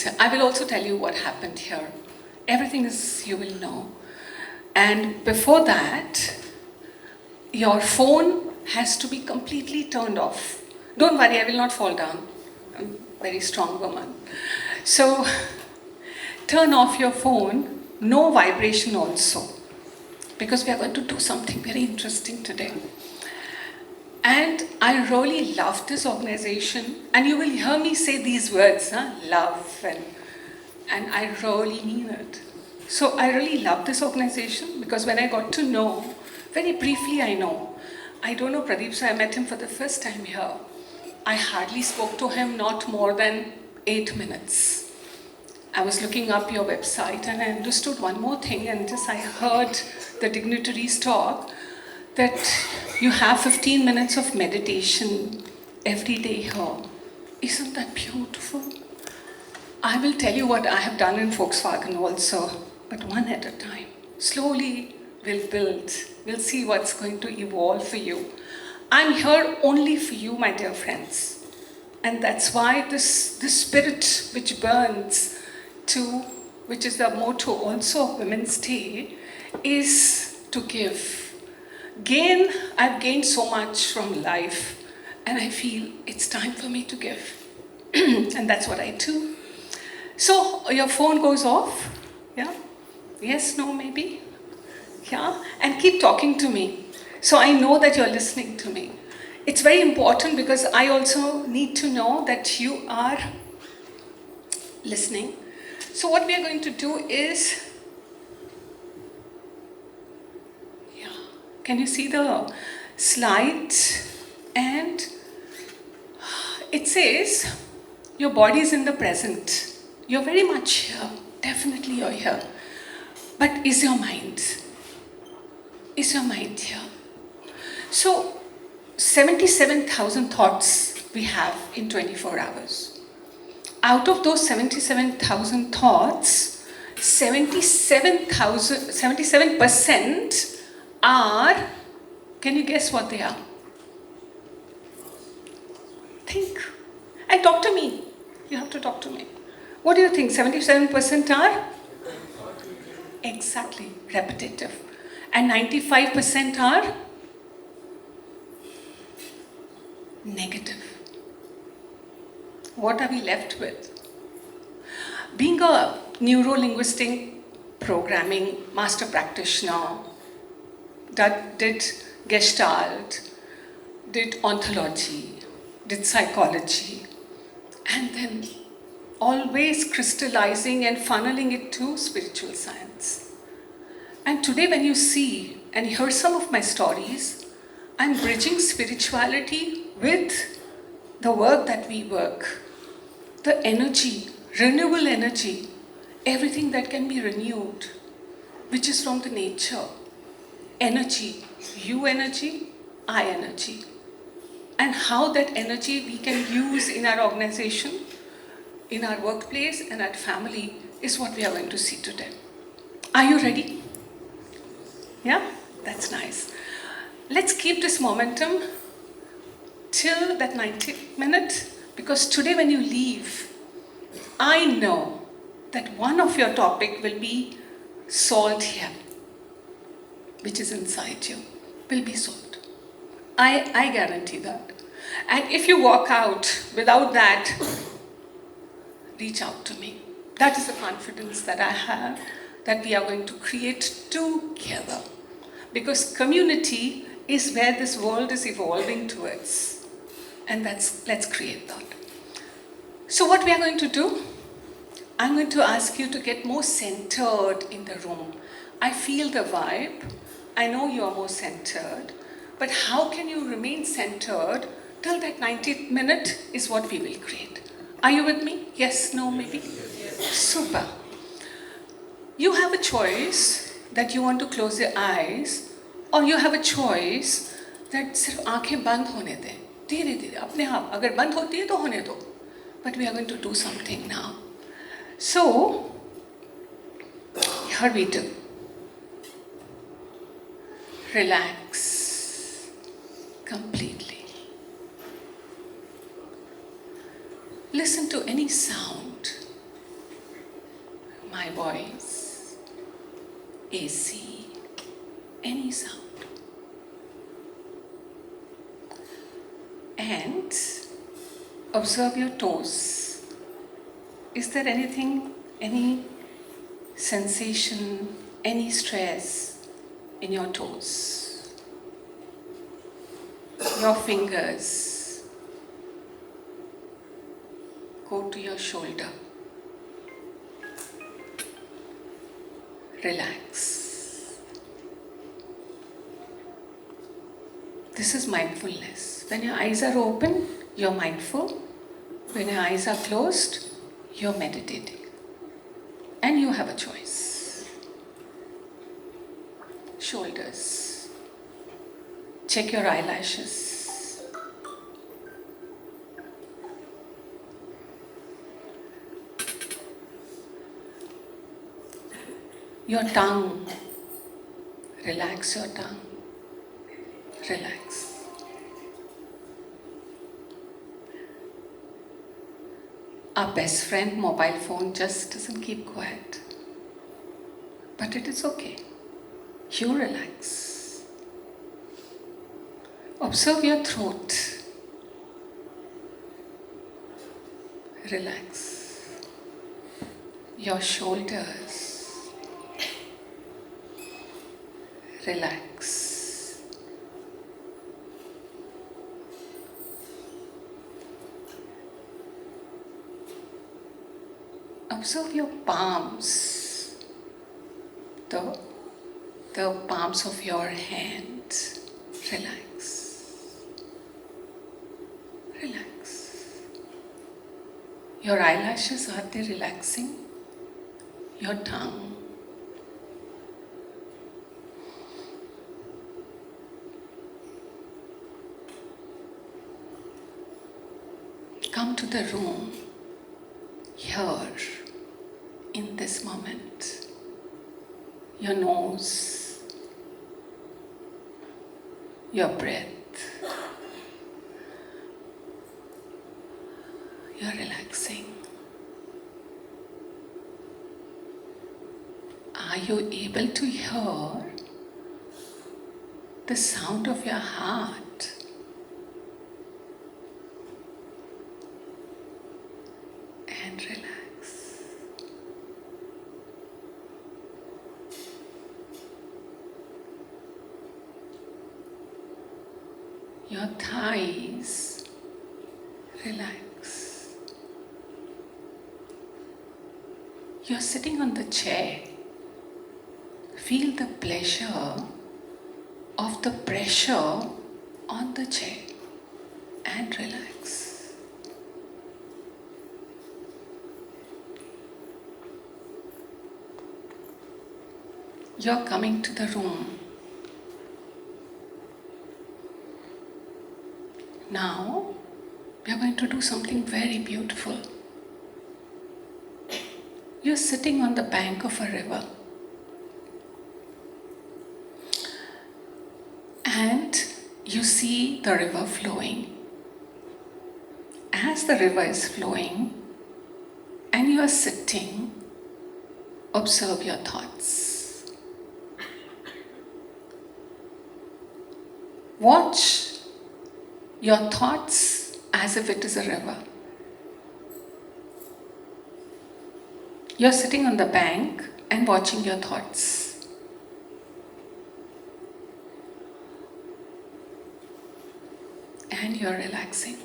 And I will also tell you what happened here. Everything is, you will know. And before that, your phone has to be completely turned off. Don't worry, I will not fall down. I'm a very strong woman. So, turn off your phone, no vibration also. Because we are going to do something very interesting today. And I really love this organization. And you will hear me say these words, love, and I really mean it. So I really love this organization because when I got to know, very briefly I don't know Pradeep, so I met him for the first time here. I hardly spoke to him, not more than 8 minutes. I was looking up your website and I understood one more thing, and just I heard the dignitaries talk that you have 15 minutes of meditation every day here. Isn't that beautiful? I will tell you what I have done in Volkswagen also, but one at a time. Slowly we'll build. We'll see what's going to evolve for you. I'm here only for you, my dear friends. And that's why this spirit which burns which is the motto also of Women's Day, is to give. I've gained so much from life, and I feel it's time for me to give. And that's what I do. So your phone goes off, yeah? Yes, no, maybe? Yeah? And keep talking to me. So I know that you're listening to me. It's very important because I also need to know that you are listening. So what we are going to do is, can you see the slide? And it says, your body is in the present. You're very much here. Definitely you're here. But is your mind? Is your mind here? So, 77,000 thoughts we have in 24 hours. Out of those 77,000 thoughts, 77% are, can you guess what they are? Think. And talk to me. You have to talk to me. What do you think? 77% are? Exactly. Repetitive. And 95% are? Negative. What are we left with? Being a neuro-linguistic programming master practitioner, that did Gestalt, did ontology, did psychology, and then always crystallizing and funneling it to spiritual science. And today when you see and hear some of my stories, I'm bridging spirituality with the work that we work. The energy, renewable energy, everything that can be renewed, which is from the nature. Energy, you energy, I energy. And how that energy we can use in our organization, in our workplace and our family is what we are going to see today. Are you ready? Yeah? That's nice. Let's keep this momentum till that 90th minute, because today when you leave, I know that one of your topic will be solved here, which is inside you, will be solved. I guarantee that. And if you walk out without that, reach out to me. That is the confidence that I have, that we are going to create together. Because community is where this world is evolving towards. And let's create that. So what we are going to do, I'm going to ask you to get more centered in the room. I feel the vibe. I know you are more centered. But how can you remain centered till that 90th minute is what we will create. Are you with me? Yes, no, maybe? Yes. Super. You have a choice that you want to close your eyes, or you have a choice that सिर्फ आंखें बंद होने दें. धीरे धीरे अपने आप अगर बंद होती है तो होने दो. But we are going to do something now. So, here we do. Relax completely. Listen to any sound my voice, AC, any sound. And observe your toes. Is there anything, any sensation, any stress in your toes? Your fingers. Go to your shoulder. Relax. This is mindfulness. When your eyes are open, you're mindful. When your eyes are closed, you're meditating. And you have a choice. Shoulders. Check your eyelashes. Your tongue. Relax your tongue. Relax. Our best friend, mobile phone, just doesn't keep quiet. But it is okay. You relax. Observe your throat. Relax. Your shoulders. Relax. Observe your palms, the palms of your hands. Relax. Relax. Your eyelashes, are they relaxing? Your tongue. Come to the room, here, in this moment. Your nose, your breath. You're relaxing. Are you able to hear the sound of your heart? And relax. Your thighs, relax. You're sitting on the chair. Feel the pleasure of the pressure on the chair and relax. You're coming to the room. Now, we are going to do something very beautiful. You're sitting on the bank of a river. And you see the river flowing. As the river is flowing and you are sitting, observe your thoughts. Watch your thoughts as if it is a river. You're sitting on the bank and watching your thoughts. And you're relaxing.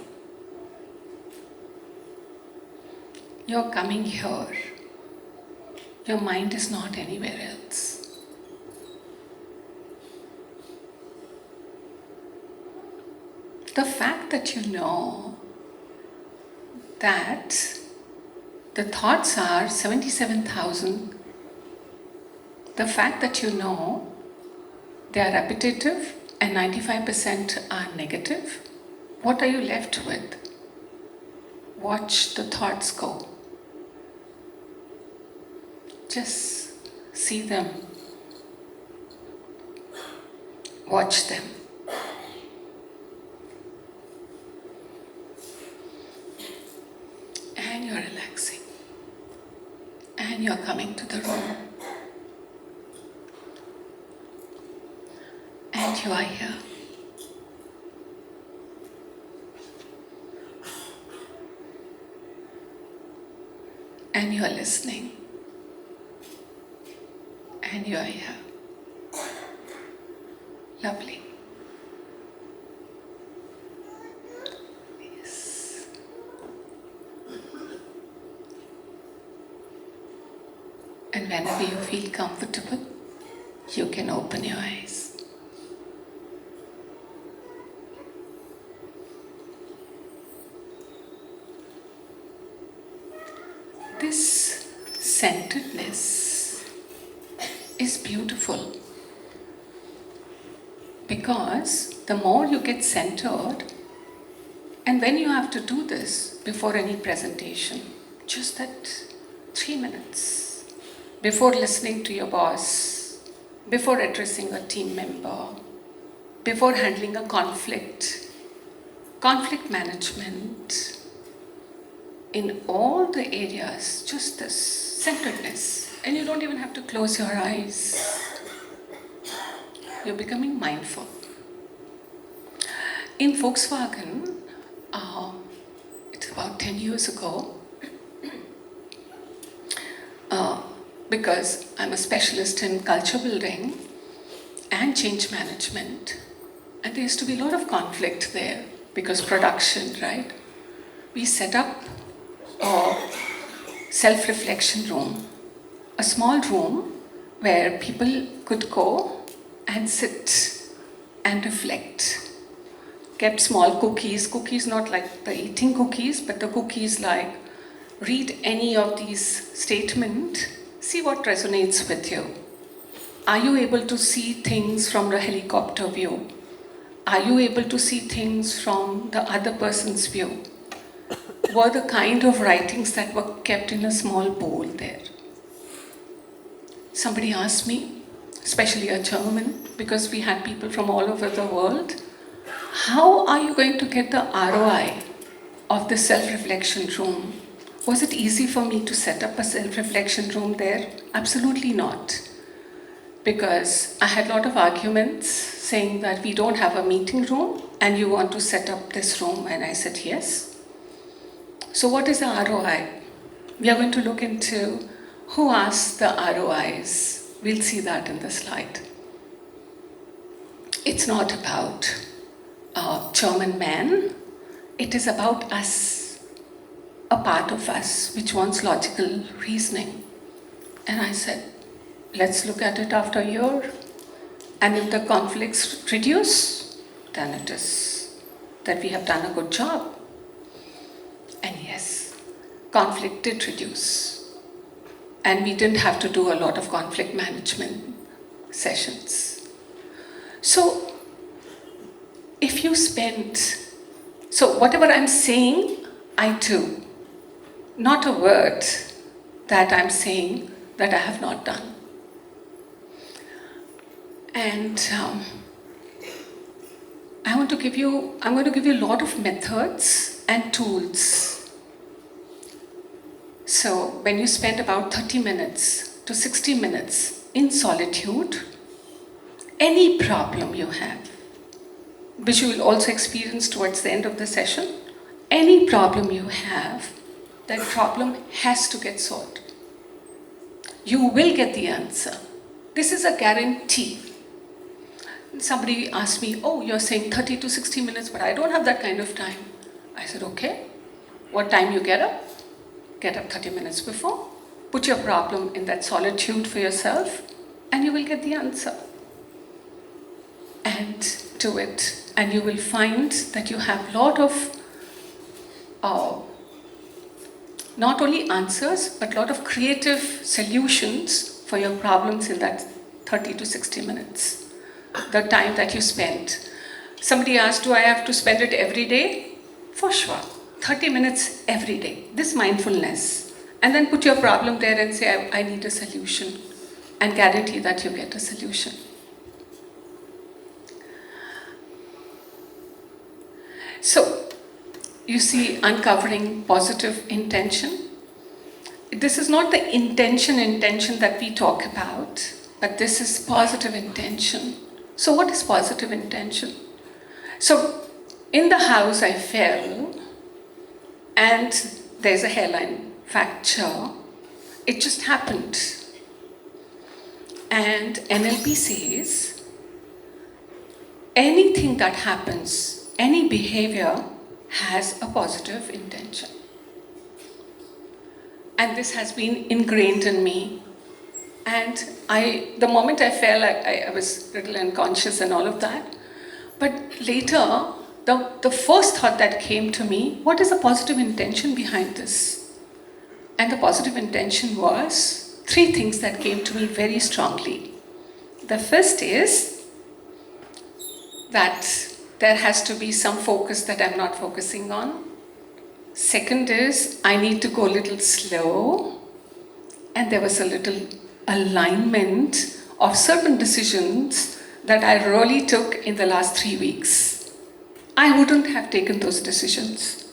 You're coming here. Your mind is not anywhere else. The fact that you know that the thoughts are 77,000, the fact that you know they are repetitive and 95% are negative, what are you left with? Watch the thoughts go. Just see them. Watch them. And you're relaxing. and you're coming to the room. And you are here. And you are listening. And you are here. Lovely. Yes. And whenever you feel comfortable, you can open your eyes. This centeredness is beautiful because the more you get centered, and when you have to do this before any presentation, just that 3 minutes, before listening to your boss, before addressing a team member, before handling a conflict management, in all the areas, just this centeredness, and you don't even have to close your eyes. You're becoming mindful. In Volkswagen, it's about 10 years ago, because I'm a specialist in culture building and change management, and there used to be a lot of conflict there because production, right? We set up a self-reflection room, a small room where people could go and sit and reflect. Kept small cookies not like the eating cookies, but the cookies like read any of these statements, see what resonates with you. Are you able to see things from the helicopter view? Are you able to see things from the other person's view? Were the kind of writings that were kept in a small bowl there? Somebody asked me, especially a German, because we had people from all over the world, how are you going to get the ROI of the self-reflection room? Was it easy for me to set up a self-reflection room there? Absolutely not. Because I had a lot of arguments saying that we don't have a meeting room and you want to set up this room. And I said, yes. So what is the ROI? We are going to look into who asked the ROIs. We'll see that in the slide. It's not about a German man. It is about us, a part of us which wants logical reasoning. And I said, let's look at it after a year. And if the conflicts reduce, then it is that we have done a good job. And yes, conflict did reduce. And we didn't have to do a lot of conflict management sessions. So, if you so whatever I'm saying, I do. Not a word that I'm saying that I have not done. And I'm going to give you a lot of methods and tools. So when you spend about 30 minutes to 60 minutes in solitude, any problem you have, which you will also experience towards the end of the session, any problem you have, that problem has to get solved. You will get the answer. This is a guarantee. Somebody asked me, oh, you're saying 30 to 60 minutes, but I don't have that kind of time. I said, okay, what time you get up? Get up 30 minutes before, put your problem in that solitude for yourself, and you will get the answer. And do it. And you will find that you have a lot of not only answers, but a lot of creative solutions for your problems in that 30 to 60 minutes. The time that you spend. Somebody asked, do I have to spend it every day? For sure. 30 minutes every day. This mindfulness. And then put your problem there and say, I need a solution. And guarantee that you get a solution. So, you see, uncovering positive intention. this is not the intention that we talk about, but this is positive intention. So what is positive intention? So in the house I fell and there's a hairline fracture. It just happened. And NLP says anything that happens, any behavior has a positive intention. And this has been ingrained in me. And the moment I fell, I was a little unconscious and all of that. But later, the first thought that came to me, what is the positive intention behind this? And the positive intention was 3 things that came to me very strongly. The first is that there has to be some focus that I'm not focusing on. Second is I need to go a little slow, and there was a little alignment of certain decisions that I really took in the last 3 weeks. I wouldn't have taken those decisions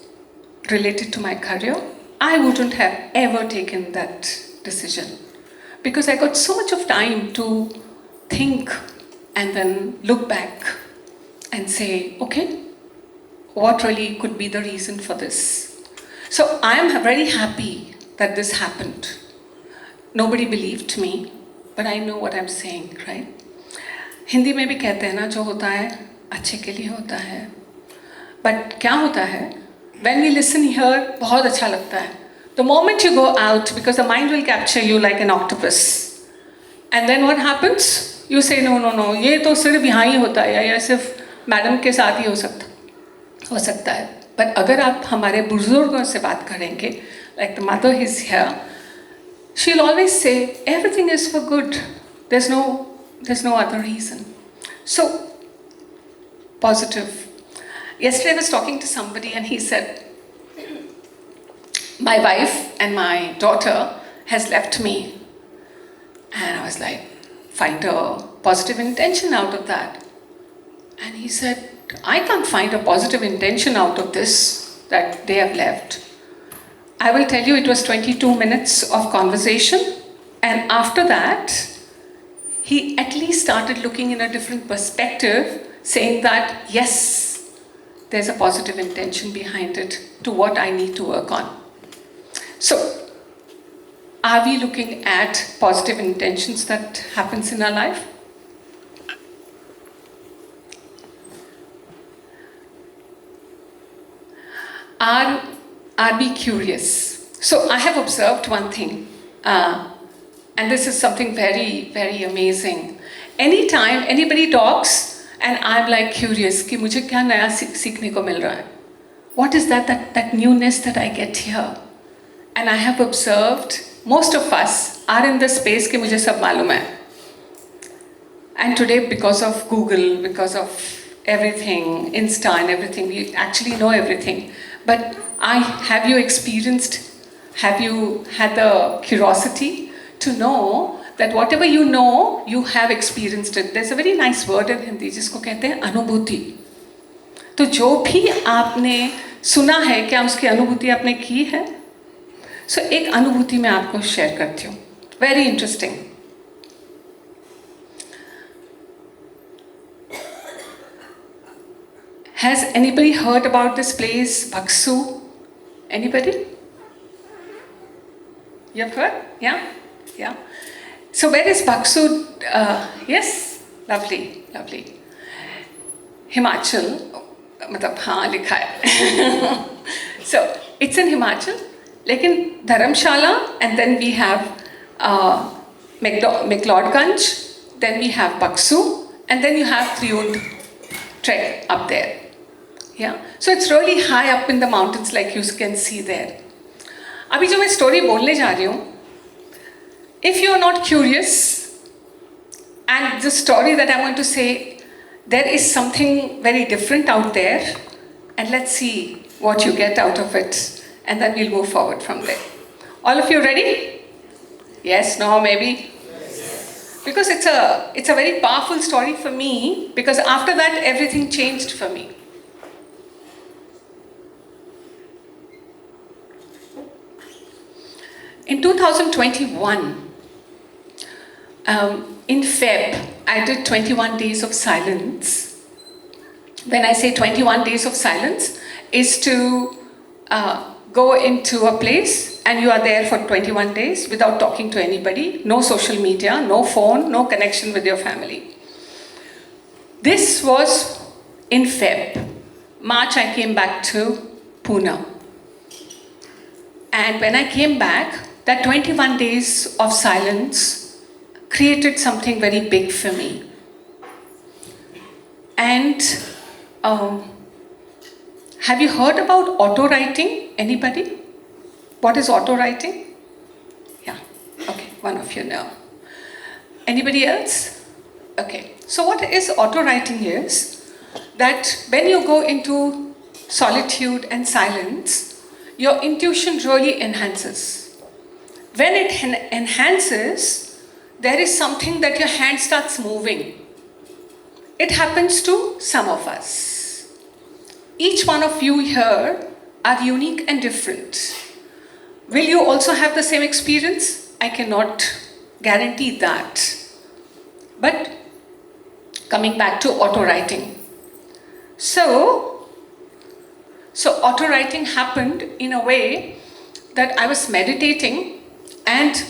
related to my career. I wouldn't have ever taken that decision because I got so much of time to think and then look back and say, okay, what really could be the reason for this? So I am very happy that this happened. Nobody believed me, but I know what I'm saying, right? Hindi में भी कहते हैं ना, जो होता है अच्छे के लिए होता है. But क्या होता है? When we listen here, बहुत अच्छा लगता है. The moment you go out, because the mind will capture you like an octopus. And then what happens? You say, no, ये तो सिर्फ यहाँ ही होता है, या सिर्फ मैडम के साथ ही हो सकता है. But अगर आप हमारे बुजुर्गों से बात करेंगे, like the mother is here, she'll always say, everything is for good. There's no other reason. So, positive. Yesterday I was talking to somebody and he said, my wife and my daughter has left me. And I was like, find a positive intention out of that. And he said, I can't find a positive intention out of this, that they have left. I will tell you, it was 22 minutes of conversation. And after that, he at least started looking in a different perspective, saying that, yes, there's a positive intention behind it to what I need to work on. So, are we looking at positive intentions that happens in our life? Are we curious? So I have observed one thing, and this is something very, very amazing. Anytime anybody talks and I'm like curious कि मुझे क्या नया सीखने को मिल रहा है? What is that newness that I get here? And I have observed most of us are in the space कि मुझे सब मालूम है. And today, because of Google, because of everything, Insta and everything, we actually know everything. But have you had the curiosity to know that whatever you know, you have experienced it? There's a very nice word in Hindi जिसको कहते हैं अनुभूति. तो जो भी आपने सुना है, क्या उसकी अनुभूति आपने की है? So एक अनुभूति मैं आपको शेयर करती हूँ. Very interesting. Has anybody heard about this place, Baksu? Anybody? You have heard? Yeah? Yeah. So where is Baksu? Yes? Lovely, lovely. Himachal. मतलब हाँ लिखा है. So it's in Himachal. लेकिन धर्मशाला, and then we have McLeodganj, then we have Baksu, and then you have Triund trek up there. Yeah, so it's really high up in the mountains, like you can see there. अभी जो मैं story बोलने जा रही हूँ, if you are not curious, and the story that I want to say, there is something very different out there, and let's see what you get out of it, and then we'll move forward from there. All of you ready? Yes, no, maybe? Yes. Because it's a very powerful story for me, because after that everything changed for me. In 2021, in Feb, I did 21 days of silence. When I say 21 days of silence, is to go into a place and you are there for 21 days without talking to anybody, no social media, no phone, no connection with your family. This was in Feb. March, I came back to Pune. And when I came back, that 21 days of silence created something very big for me. And have you heard about auto writing? Anybody? What is auto writing? Yeah, okay, one of you know. Anybody else? Okay, so what is auto writing is that when you go into solitude and silence, your intuition really enhances. When it enhances, there is something that your hand starts moving. It happens to some of us. Each one of you here are unique and different. Will you also have the same experience? I cannot guarantee that. But coming back to auto writing. So auto writing happened in a way that I was meditating and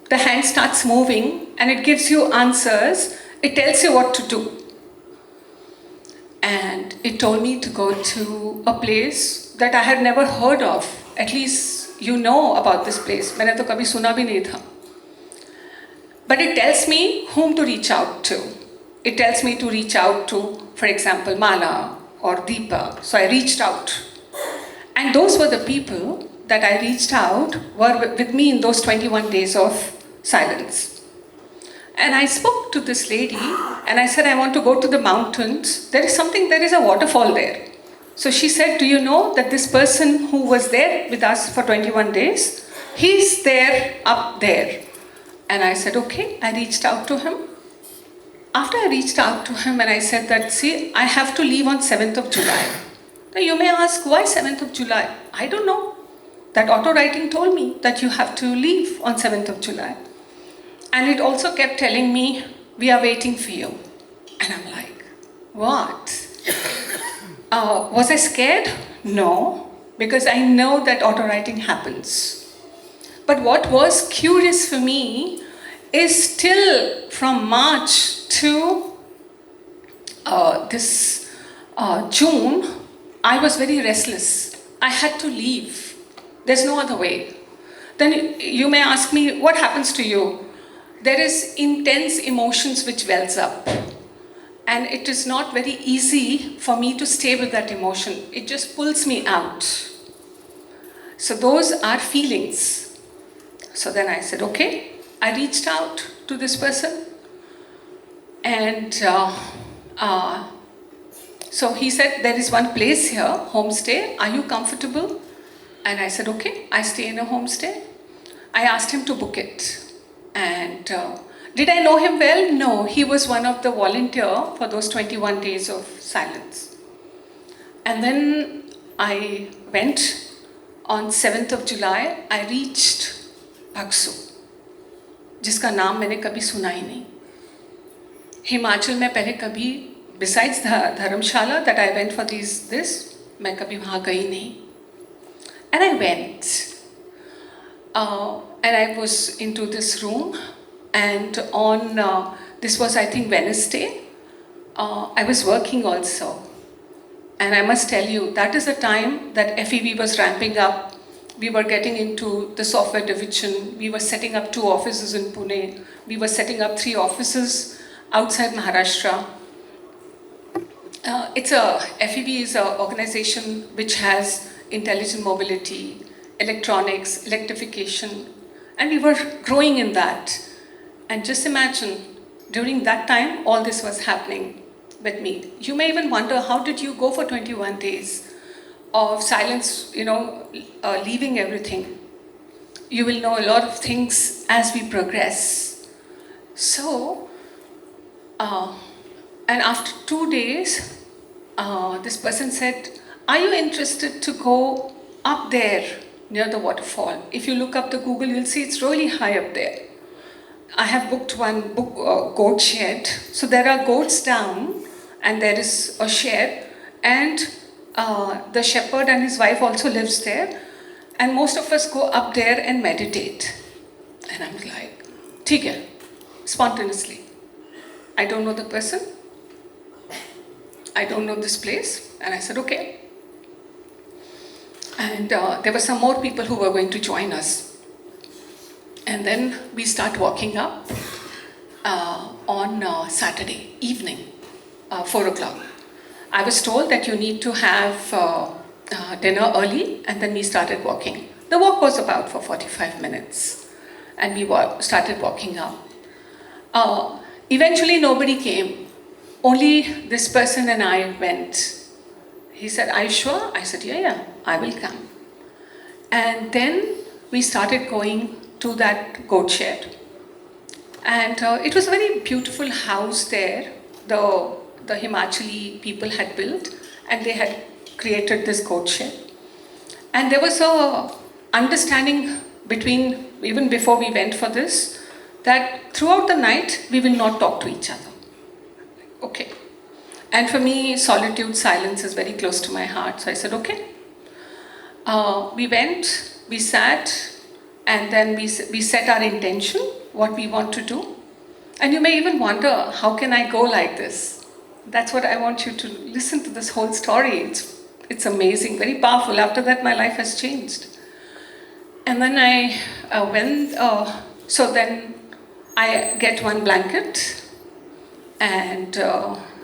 the hand starts moving and it gives you answers. It tells you what to do. And it told me to go to a place that I had never heard of. At least you know about this place. मैंने तो कभी सुना भी नहीं था. But it tells me whom to reach out to. It tells me to reach out to, for example, Mala or Deepa. So I reached out. And those were the people that I reached out were with me in those 21 days of silence. And I spoke to this lady and I said, I want to go to the mountains. There is a waterfall there. So she said, do you know that this person who was there with us for 21 days, he's there up there. And I said, okay, I reached out to him. After I reached out to him and I said that, see, I have to leave on 7th of July. Now you may ask, why 7th of July? I don't know. That auto writing told me that you have to leave on 7th of July. And it also kept telling me, we are waiting for you. And I'm like, what? Was I scared? No, because I know that auto writing happens. But what was curious for me is still from March to this June, I was very restless. I had to leave. There's no other way. Then you may ask me, what happens to you? There is intense emotions which wells up. And it is not very easy for me to stay with that emotion. It just pulls me out. So those are feelings. So then I said, okay. I reached out to this person. And so he said, there is one place here, homestay. Are you comfortable? And I said, okay, I stay in a homestay. I asked him to book it. And did I know him well? No, he was one of the volunteers for those 21 days of silence. And then I went on 7th of July, I reached Bhaksu, जिसका नाम मैंने कभी सुना ही नहीं. हिमाचल में पहले कभी, besides Dharamshala that I went for this, मैं कभी वहाँ गई नहीं. And I went. And I was into this room, and on, this was I think Wednesday, I was working also. And I must tell you, that is the time that FEV was ramping up. We were getting into the software division. We were setting up 2 offices in Pune. We were setting up 3 offices outside Maharashtra. FEV is an organization which has intelligent mobility, electronics, electrification, and we were growing in that. And just imagine, during that time, all this was happening with me. You may even wonder, how did you go for 21 days of silence, leaving everything? You will know a lot of things as we progress. So, and after 2 days, this person said, are you interested to go up there near the waterfall. If you look up the Google, you'll see it's really high up there. I have booked one goat shed. So there are goats down, and there is a shed, and the shepherd and his wife also lives there. And most of us go up there and meditate. And I'm like, ठीक है, spontaneously. I don't know the person. I don't know this place. And I said, okay. And there were some more people who were going to join us. And then we start walking up on Saturday evening, 4 o'clock. I was told that you need to have dinner early, and then we started walking. The walk was about for 45 minutes, and we started walking up. Eventually nobody came. Only this person and I went. He said, "Are you sure?" I said, yeah, I will come. And then we started going to that goat shed. And it was a very beautiful house there. The Himachali people had built, and they had created this goat shed. And there was a understanding between, even before we went for this, that throughout the night we will not talk to each other. Okay. And for me, solitude, silence is very close to my heart. So I said, okay. We went, we sat, and then we set our intention, what we want to do. And you may even wonder, how can I go like this? That's what I want you to listen to, this whole story. It's amazing, very powerful. After that, my life has changed. And then I went, so then I get one blanket, and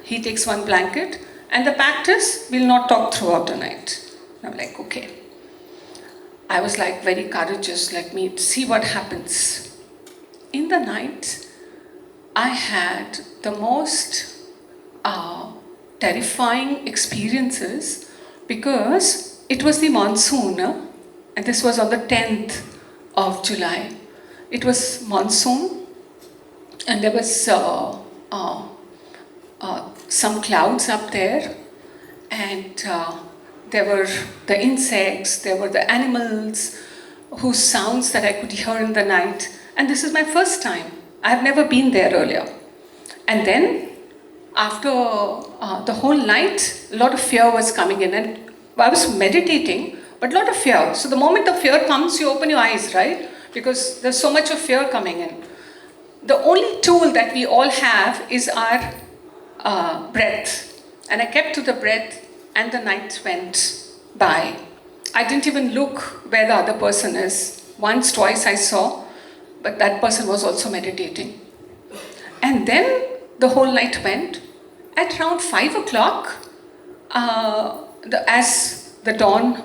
he takes one blanket, and the pact is, we'll not talk throughout the night. I'm like, okay. I was like very courageous, let me see what happens. In the night, I had the most terrifying experiences, because it was the monsoon, and this was on the 10th of July. It was monsoon, and there was some clouds up there, and there were the insects, there were the animals whose sounds that I could hear in the night. And this is my first time. I have never been there earlier. And then, after the whole night, a lot of fear was coming in. And I was meditating, but a lot of fear. So the moment the fear comes, you open your eyes, right? Because there's so much of fear coming in. The only tool that we all have is our breath. And I kept to the breath, and the night went by. I didn't even look where the other person is. Once, twice I saw, but that person was also meditating. And then the whole night went. At around 5 o'clock, as the dawn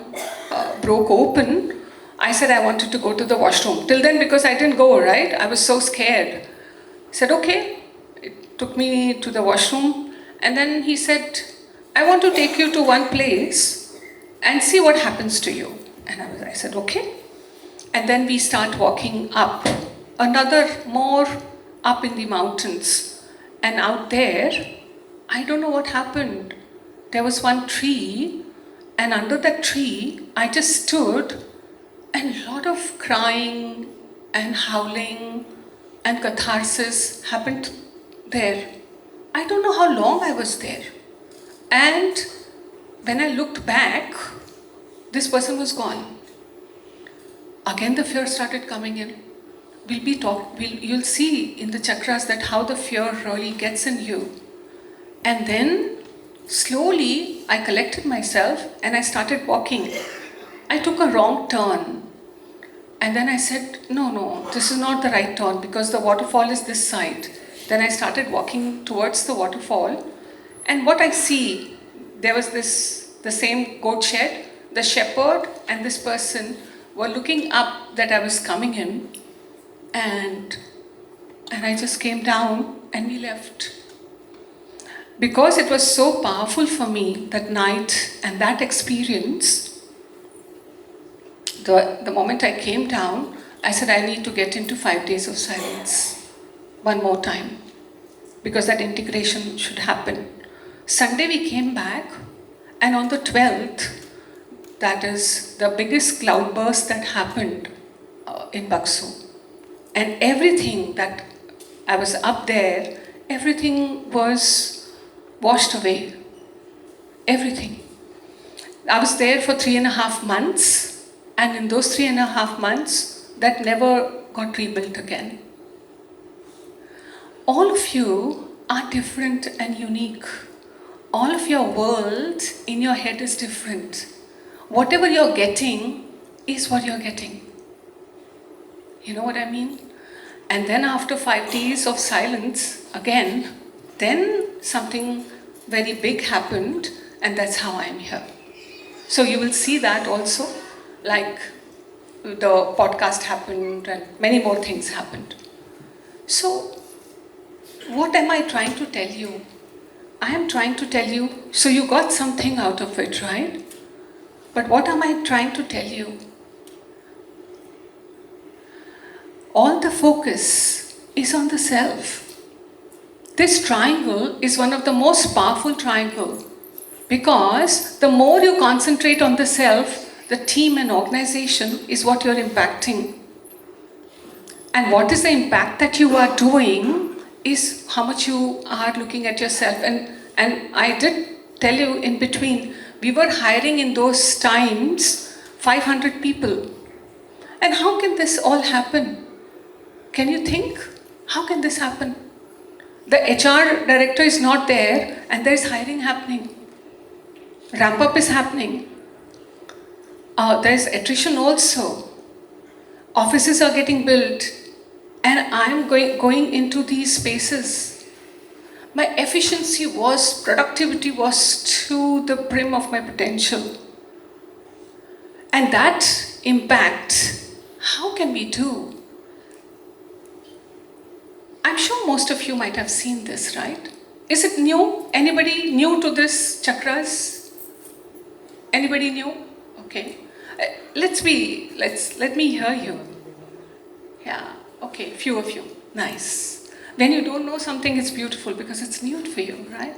broke open, I said I wanted to go to the washroom. Till then, because I didn't go, right? I was so scared. He said, okay. It took me to the washroom. And then he said, I want to take you to one place and see what happens to you. And I said, okay. And then we start walking up, more up in the mountains. And out there, I don't know what happened. There was one tree, and under that tree, I just stood, and a lot of crying and howling and catharsis happened there. I don't know how long I was there. And when I looked back, this person was gone. Again, the fear started coming in. You'll see in the chakras that how the fear really gets in you. And then, slowly, I collected myself and I started walking. I took a wrong turn. And then I said, no, this is not the right turn, because the waterfall is this side. Then I started walking towards the waterfall. And what I see, there was the same goat shed, the shepherd and this person were looking up that I was coming in, and I just came down and we left. Because it was so powerful for me that night and that experience, the moment I came down, I said I need to get into 5 days of silence one more time, because that integration should happen. Sunday we came back, and on the 12th, that is the biggest cloudburst that happened in Bakso. And everything that I was up there, everything was washed away. Everything. I was there for 3.5 months, and in those 3.5 months, that never got rebuilt again. All of you are different and unique. All of your world in your head is different. Whatever you're getting is what you're getting. You know what I mean? And then after 5 days of silence, again, then something very big happened, and that's how I'm here. So you will see that also, like the podcast happened and many more things happened. So what am I trying to tell you? I am trying to tell you, so you got something out of it, right? But what am I trying to tell you? All the focus is on the self. This triangle is one of the most powerful triangles, because the more you concentrate on the self, the team and organization is what you're impacting. And what is the impact that you are doing is how much you are looking at yourself. And I did tell you in between, we were hiring in those times 500 people. And how can this all happen? Can you think? How can this happen? The HR director is not there and there is hiring happening. Ramp up is happening. There is attrition also. Offices are getting built. And I'm going into these spaces. My efficiency was, productivity was to the brim of my potential. And that impact, how can we do? I'm sure most of you might have seen this, right? Is it new? Anybody new to this chakras? Anybody new? Okay. Let me hear you. Yeah, okay, few of you. Nice. When you don't know something, it's beautiful because it's new for you, right?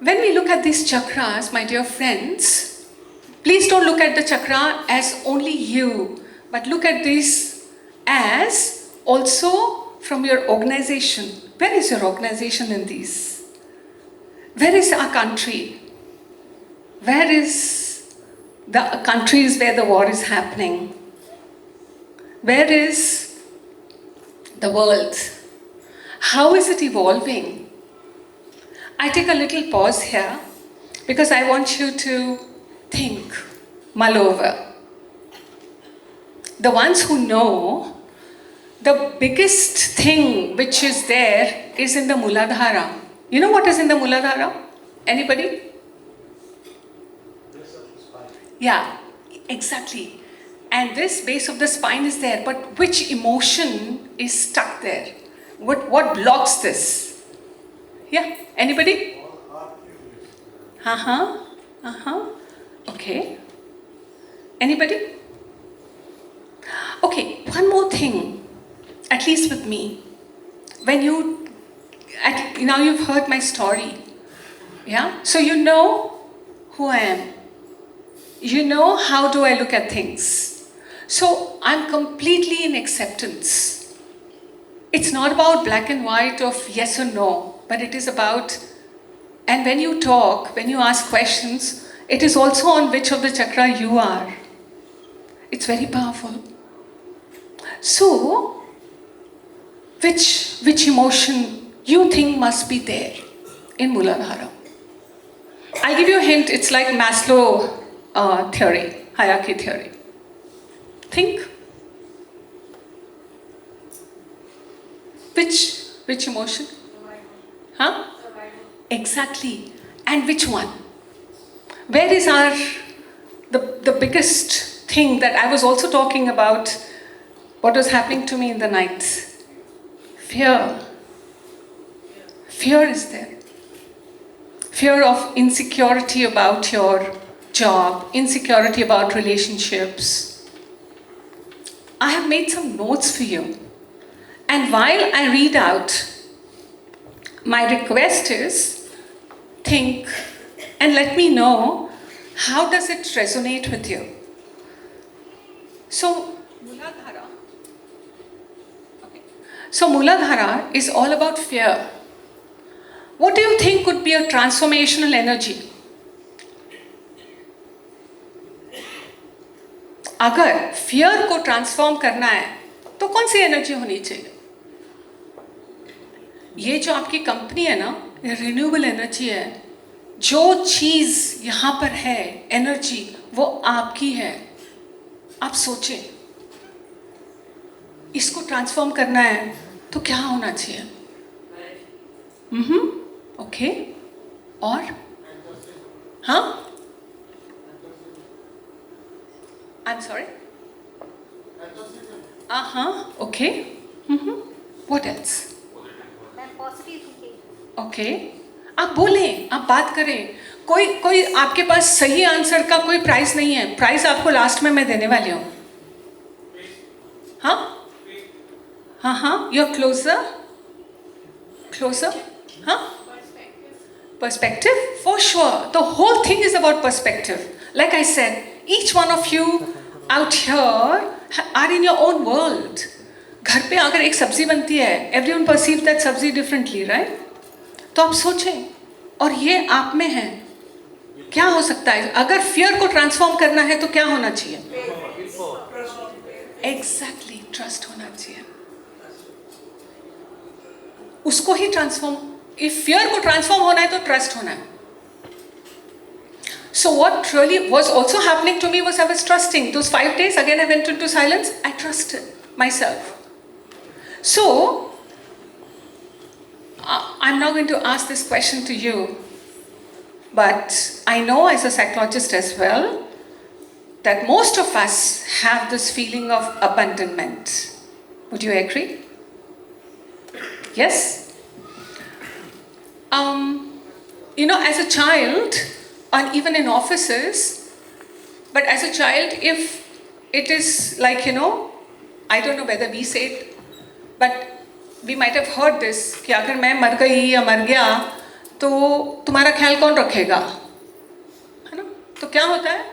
When we look at these chakras, my dear friends, please don't look at the chakra as only you, but look at this as also from your organization. Where is your organization in these? Where is our country? Where is the countries where the war is happening? Where is the world? How is it evolving? I take a little pause here because I want you to think, mull over. The ones who know, the biggest thing which is there is in the Muladhara. You know what is in the Muladhara? Anybody? Yeah, exactly. And this base of the spine is there, but which emotion is stuck there? What blocks this? Yeah, anybody? Okay. Anybody? Okay, one more thing, at least with me. When now you've heard my story. Yeah? So you know who I am. You know how do I look at things. So I'm completely in acceptance. It's not about black and white of yes or no, but it is about, and when you talk, when you ask questions, it is also on which of the chakra you are. It's very powerful. So, which emotion you think must be there in Muladhara? I'll give you a hint, it's like Maslow theory, hierarchy theory. Think. Which emotion? Huh? Exactly. And which one? Where is the biggest thing that I was also talking about, what was happening to me in the night? Fear. Fear is there. Fear of insecurity about your job, insecurity about relationships. I have made some notes for you. And while I read out, my request is think and let me know How does it resonate with you? So, Muladhara. Okay. So, Muladhara is all about fear. What do you think could be a transformational energy? अगर fear को transform करना है, तो कौन सी energy होनी चाहिए? ये जो आपकी कंपनी है ना, ये रिन्यूएबल एनर्जी है. जो चीज़ यहाँ पर है, एनर्जी, वो आपकी है. आप सोचें, इसको ट्रांसफॉर्म करना है तो क्या होना चाहिए? ओके. और हाँ, आई एम सॉरी. हाँ, ओके. What else? ओके. आप बोलें, आप बात करें. कोई आपके पास सही आंसर का कोई प्राइस नहीं है. प्राइस आपको लास्ट में मैं देने वाली हूँ. हाँ, यू आर क्लोजर. हाँ, perspective, for sure. The whole thing is about perspective. Like I said, each one of you out here are in your own world. घर पे अगर एक सब्जी बनती है, everyone perceives that सब्जी differently, right? तो आप सोचें, और ये आप में है. क्या हो सकता है? अगर fear को transform करना है तो क्या होना चाहिए? Exactly, trust होना चाहिए. उसको ही transform. If fear को transform होना है तो trust होना है. So what really was also happening to me was I was trusting. Those 5 days, again I went into silence. I trusted myself. So I'm now going to ask this question to you. But I know as a psychologist as well that most of us have this feeling of abandonment. Would you agree? Yes? As a child, and even in offices, but as a child, if it is like, I don't know whether we say it, but we might have heard this, कि अगर मैं मर गई या मर गया, तो तुम्हारा ख्याल कौन रखेगा? है ना? तो क्या होता है?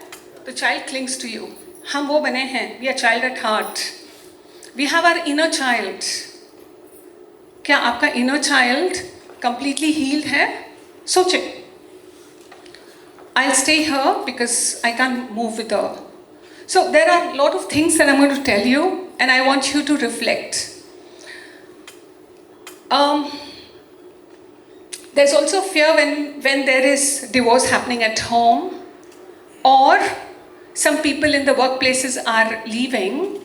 The child clings to you. हम वो बने हैं. We are child at heart. We have our inner child. क्या आपका inner child completely healed है? सोचें. I'll stay here because I can't move with her. So there are a lot of things that I'm going to tell you, and I want you to reflect. There's also fear when there is divorce happening at home, or some people in the workplaces are leaving,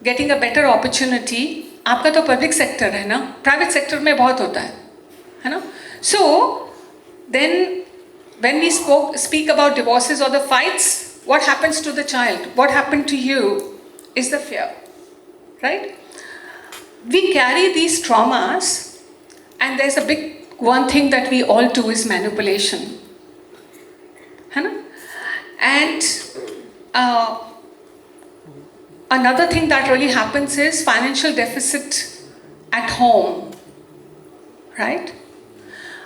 getting a better opportunity. आपका तो public sector है ना, private sector में बहुत होता है ना? So then when we speak about divorces or the fights, what happens to the child? What happened to you is the fear, right? We carry these traumas, and there's a big one thing that we all do is manipulation. And another thing that really happens is financial deficit at home, right?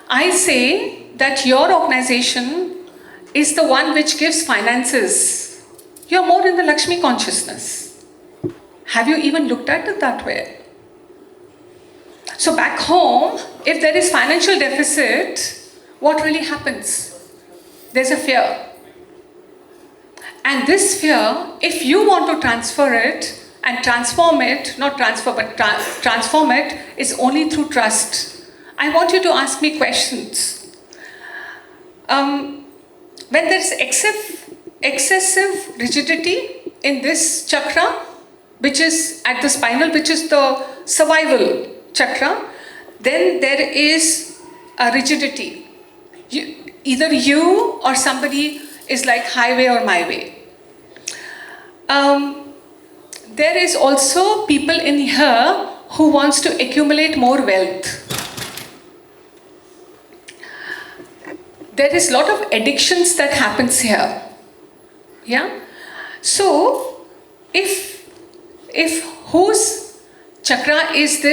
I say that your organization is the one which gives finances. You're more in the Lakshmi consciousness. Have you even looked at it that way? So back home, if there is financial deficit, what really happens? There's a fear. And this fear, if you want to transfer it and transform it, not transfer, but transform it, is only through trust. I want you to ask me questions. When there's excessive rigidity in this chakra, which is at the spinal, which is the survival chakra, then there is a rigidity. Either you or somebody is like highway or my way. There is also people in here who wants to accumulate more wealth. There is a lot of addictions that happens here. Yeah? So, if whose chakra is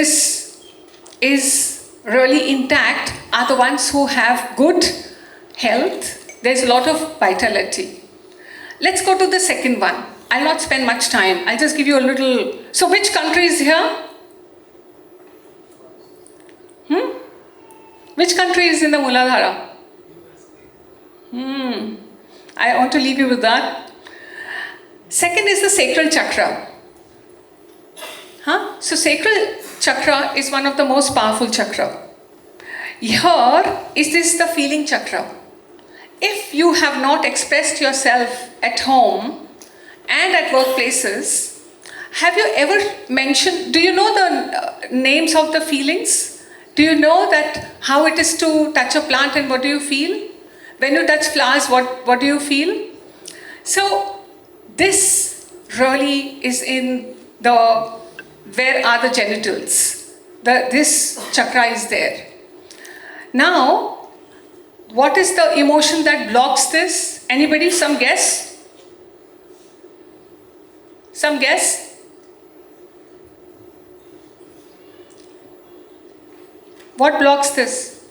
really intact are the ones who have good health, There's a lot of vitality. Let's go to the second one. I'll not spend much time. I'll just give you a little. So which country is here? Which country is in the Muladhara? I want to leave you with that. Second is the sacral chakra. So sacral chakra is one of the most powerful chakra. Here is this the feeling chakra. If you have not expressed yourself at home and at workplaces, have you ever mentioned, do you know the names of the feelings? Do you know that how it is to touch a plant and what do you feel? When you touch flowers, what do you feel? So this really is in the, where are the genitals? This chakra is there. Now, what is the emotion that blocks this? Anybody, some guess? Some guess? What blocks this?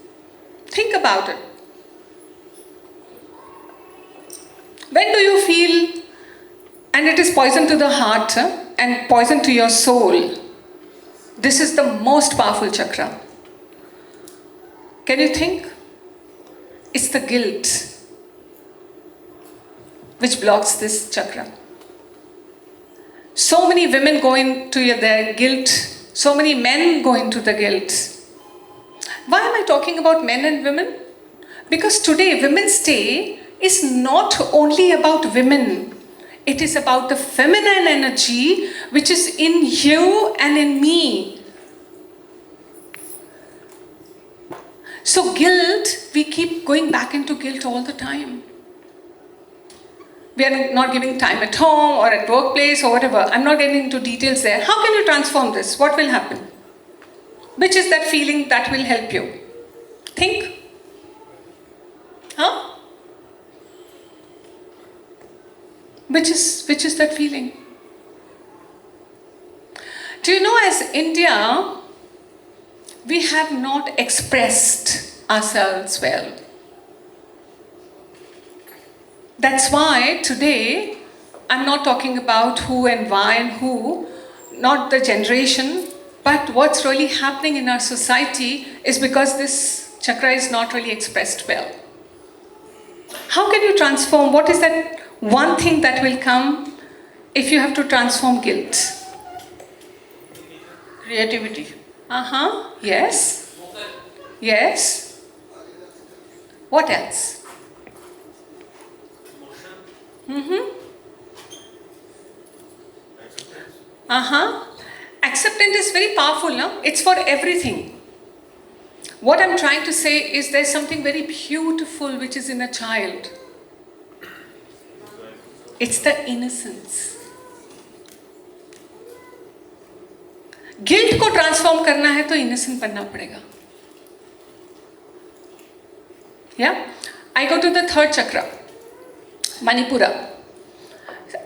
Think about it. When do you feel, and it is poison to the heart and poison to your soul, this is the most powerful chakra. Can you think? It's the guilt which blocks this chakra. So many women go into their guilt, so many men go into the guilt. Why am I talking about men and women? Because today Women's Day is not only about women. It is about the feminine energy which is in you and in me. So guilt, we keep going back into guilt all the time. We are not giving time at home or at workplace or whatever. I'm not getting into details there. How can you transform this? What will happen? Which is that feeling that will help you? Think. Which is that feeling? Do you know, as India, we have not expressed ourselves well. That's why today I'm not talking about who and why and who, not the generation, but what's really happening in our society is because this chakra is not really expressed well. How can you transform? What is that one thing that will come if you have to transform guilt? Creativity. Yes. Yes. What else? Acceptance is very powerful, no? It's for everything. What I'm trying to say is there's something very beautiful which is in a child. It's the innocence. Guilt को transform करना है तो innocent बनना पड़ेगा. Yeah? I go to the third chakra, Manipura.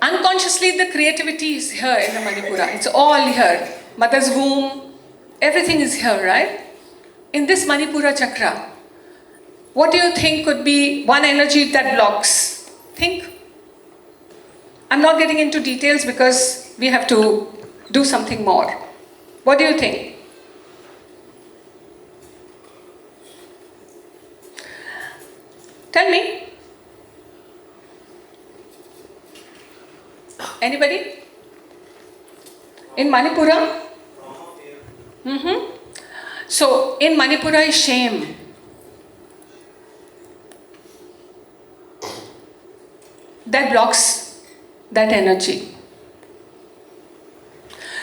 Unconsciously, the creativity is here in the Manipura. It's all here. Mother's womb, everything is here, right? In this Manipura chakra, what do you think could be one energy that blocks? Think. I'm not getting into details because we have to do something more. What do you think? Tell me. Anybody? In Manipura? So, in Manipura is shame. That blocks that energy.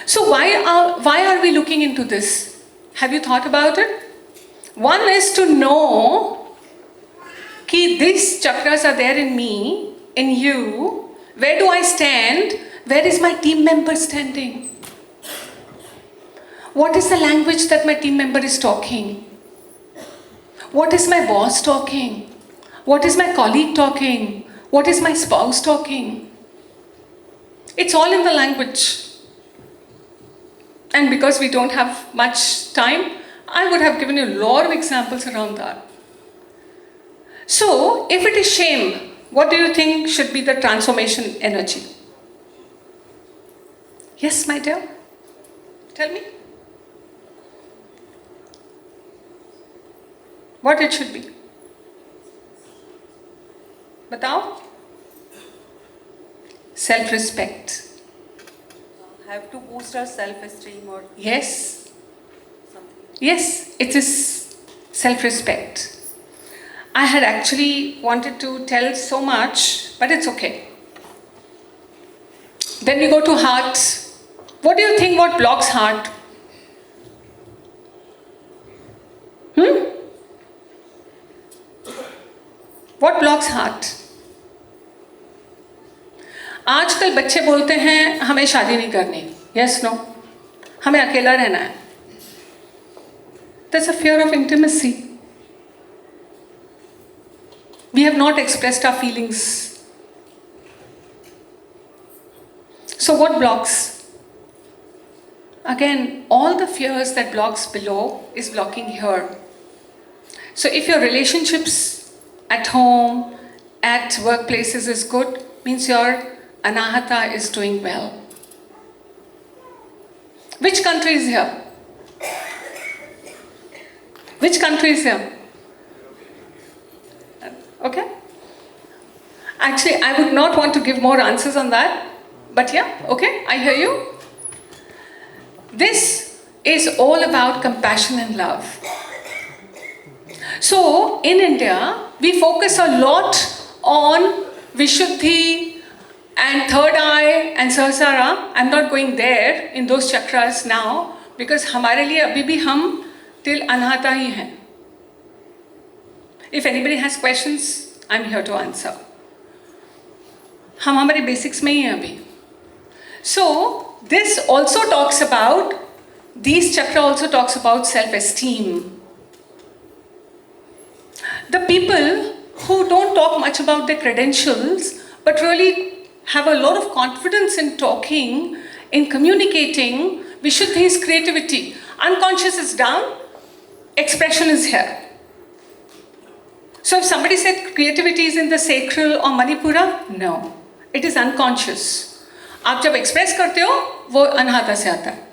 So why are we looking into this? Have you thought about it? One is to know that these chakras are there in me, in you. Where do I stand? Where is my team member standing? What is the language that my team member is talking? What is my boss talking? What is my colleague talking? What is my spouse talking? It's all in the language. And because we don't have much time, I would have given you a lot of examples around that. So, if it is shame, what do you think should be the transformation energy? Yes, my dear? Tell me. What it should be? Batao? Self-respect. Have to boost our self-esteem or Yes. something. Yes, it is self-respect. I had actually wanted to tell so much, but it's okay. Then we go to heart. What do you think what blocks heart? What blocks heart? आजकल बच्चे बोलते हैं हमें शादी नहीं करनी. Yes, no. हमें अकेला रहना है. There's a fear of intimacy. We have not expressed our feelings. So what blocks? Again, all the fears that blocks below is blocking here. So if your relationships at home, at workplaces is good, means your anahata is doing well. Which country is here? Which country is here? Okay? Actually, I would not want to give more answers on that, but yeah, okay, I hear you. This is all about compassion and love. So, in India, we focus a lot on Vishuddhi and third eye and Sahasrara. I'm not going there in those chakras now because हमारे लिए अभी भी हम till anahata ही हैं. If anybody has questions, I'm here to answer. हम हमारे basics में ही हैं अभी. So, this also talks about, these chakra also talks about self-esteem. The people who don't talk much about their credentials, but really have a lot of confidence in talking, in communicating, Vishuddhi is creativity. Unconscious is down, expression is here. So if somebody said creativity is in the sacral or Manipura, no, it is unconscious. आप जब express करते हो, वो अनहाता से आता है.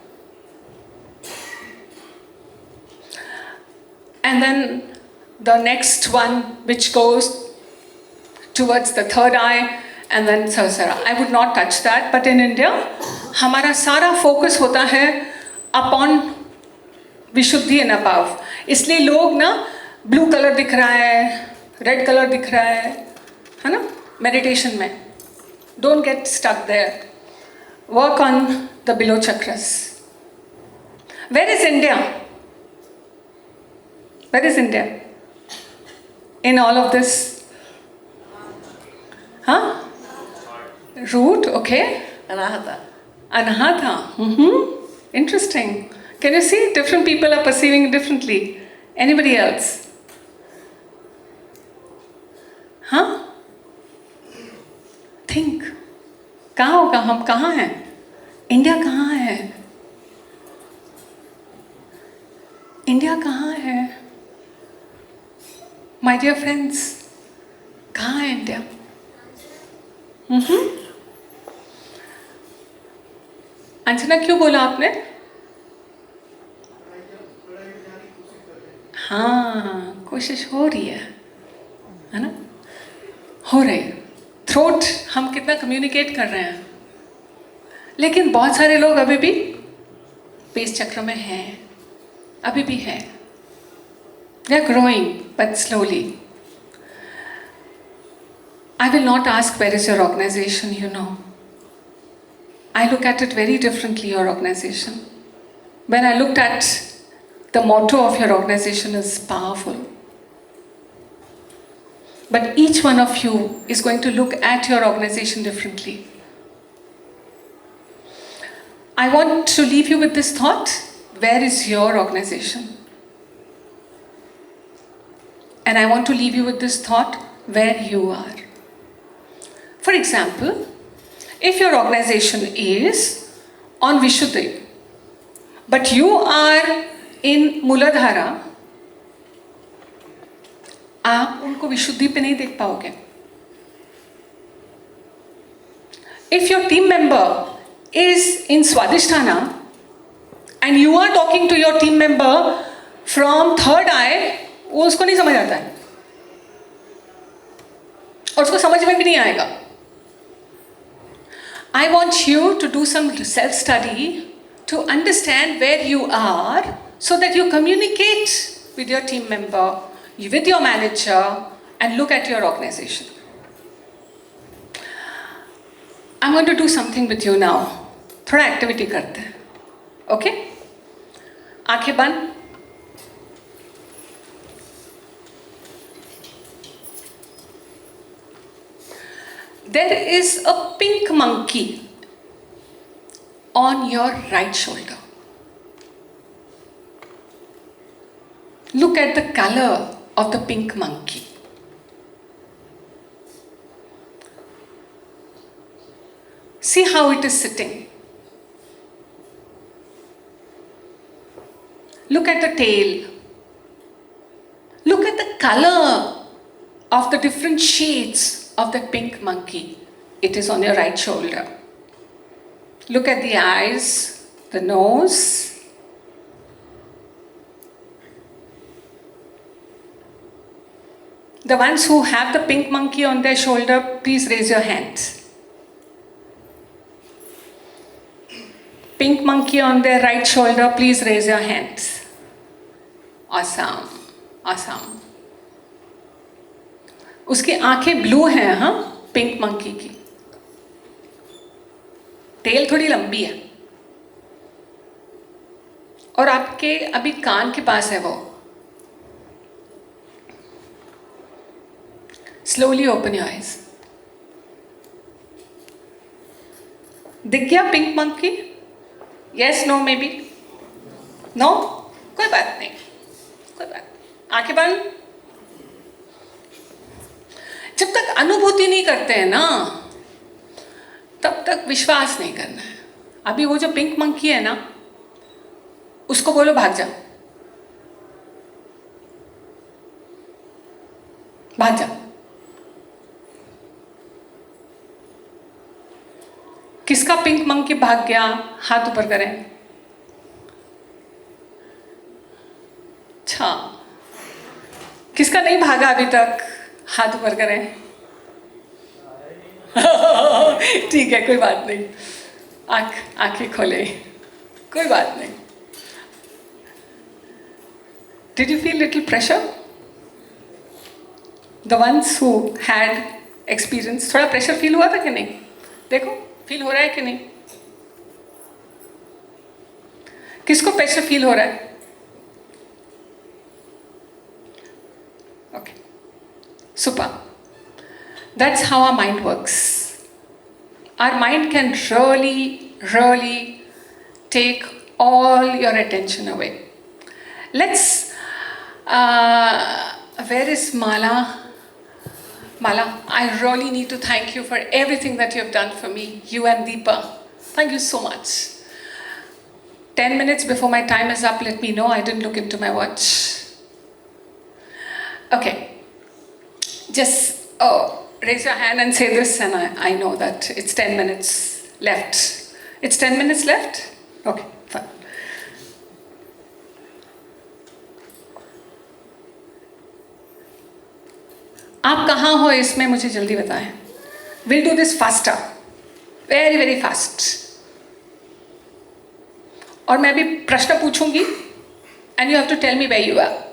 And then the next one, which goes towards the third eye, and then Sahasrara. I would not touch that, but in India, हमारा सारा focus होता है upon Vishuddhi and above. इसलिए लोग ना blue color दिख रहा है, red color दिख रहा है ना? Meditation में. Don't get stuck there. Work on the below chakras. Where is India? Where is India? In all of this? Huh? Root, okay. Anahata. Anahata. Interesting. Can you see? Different people are perceiving it differently. Anybody else? Huh? Think. कहाँ होगा? हम कहाँ हैं? India कहाँ है? India कहाँ है? My dear friends, कहाँ है इंडिया? अंजना क्यों बोला आपने? हाँ, कोशिश हो रही है ना? हो रही है. थ्रोट हम कितना कम्युनिकेट कर रहे हैं, लेकिन बहुत सारे लोग अभी भी बेस चक्र में हैं, अभी भी हैं. They are growing, but slowly. I will not ask where is your organization, you know. I look at it very differently, your organization. When I looked at the motto of your organization is powerful. But each one of you is going to look at your organization differently. I want to leave you with this thought. Where is your organization? And I want to leave you with this thought, where you are. For example, if your organization is on Vishuddhi, but you are in Muladhara, आप उनको विशुद्धि पे नहीं देख पाओगे. If your team member is in Swadhisthana and you are talking to your team member from third eye, वो उसको नहीं समझ आता है और उसको समझ में भी नहीं आएगा. I want you to do some self-study to understand where you are so that you communicate with your team member, with your manager, and look at your organization. I'm going to do something with you now. थोड़ा activity करते हैं. Okay? आंखें बंद. There is a pink monkey on your right shoulder. Look at the color of the pink monkey. See how it is sitting. Look at the tail. Look at the color of the different shades of the pink monkey. It is on your right shoulder. Look at the eyes, the nose. The ones who have the pink monkey on their shoulder, please raise your hands. Pink monkey on their right shoulder, please raise your hands. Awesome, awesome. उसकी आंखें blue हैं, हाँ, pink monkey की. Tell थोड़ी लंबी है और आपके अभी कान के पास है वो. Slowly open your eyes. दिख गया pink monkey? Yes, no, maybe? No? कोई बात नहीं, कोई बात. आंखें बंद. जब तक अनुभूति नहीं करते हैं ना, तब तक विश्वास नहीं करना है. अभी वो जो पिंक मंकी है ना, उसको बोलो भाग जा, भाग जा. किसका पिंक मंकी भाग गया? हाथ ऊपर करें. अच्छा, किसका नहीं भागा अभी तक? हाथ ऊपर करें. ठीक है, कोई बात नहीं. आंखें खोले, कोई बात नहीं. Did you feel little pressure? The ones who had experience, थोड़ा प्रेशर फील हुआ था कि नहीं? देखो, फील हो रहा है कि नहीं? किसको प्रेशर फील हो रहा है? Okay. Super. That's how our mind works. Our mind can really take all your attention away. Let's, where is Mala? Mala, I really need to thank you for everything that you have done for me, you and Deepa. Thank you so much. 10 minutes before my time is up, let me know. I didn't look into my watch. Okay. Just raise your hand and say this, and I know that it's 10 minutes left. It's 10 minutes left? Okay, fine. आप कहाँ हो इसमें मुझे जल्दी बताएं. We'll do this faster. Very fast. और मैं भी प्रश्न पूछूंगी and you have to tell me where you are.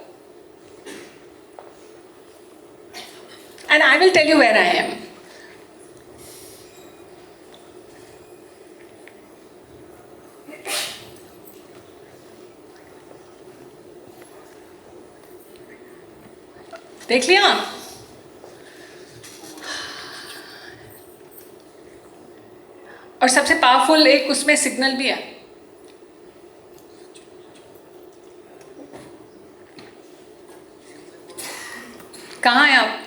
And I will tell you where I am. देख लिया? और सबसे पावरफुल एक उसमें सिग्नल भी है. कहाँ हैं आप?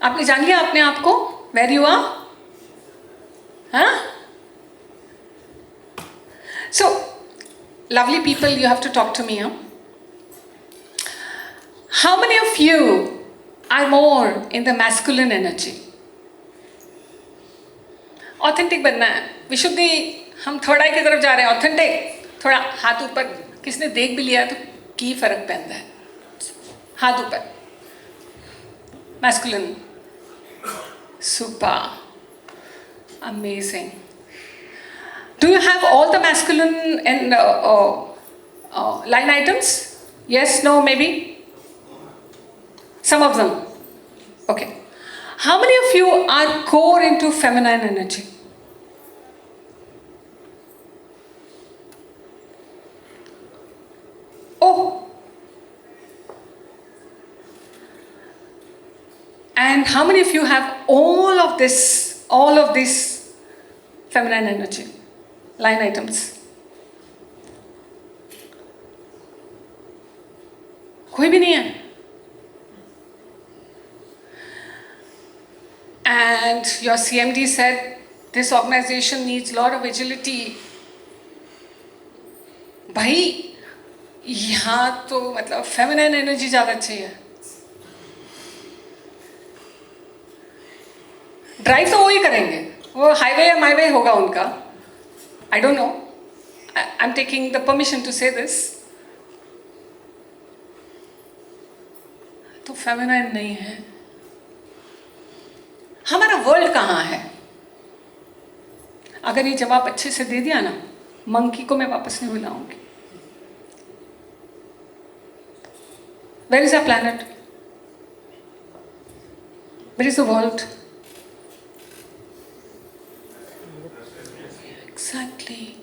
आपने जान लिया अपने आप को? Where you are? हाँ? So, lovely people, you have to talk to me. Huh? How many of you are more in the masculine energy? Authentic बनना है, विशुद्धि, हम थर्ड आई की तरफ जा रहे हैं, ऑथेंटिक, थोड़ा हाथ ऊपर, किसने देख भी लिया तो की फर्क पैंदा है, हाथ ऊपर, masculine, super, amazing. Do you have all the masculine and line items? Yes, no, maybe? Some of them. Okay. How many of you are core into feminine energy? Oh. And how many of you have all of this feminine energy? Line items. कोई भी नहीं है. And your CMD said this organization needs a lot of agility. भाई यहाँ तो मतलब feminine energy ज़्यादा चाहिए. ड्राइव तो वो ही करेंगे, वो हाईवे या माईवे होगा उनका. I don't know. I'm taking the permission to say this. तो feminine नहीं है. हमारा वर्ल्ड कहाँ है? अगर ये जवाब अच्छे से दे दिया ना, मंकी को मैं वापस नहीं बुलाऊंगी. Where is our planet? Where is the world? Exactly.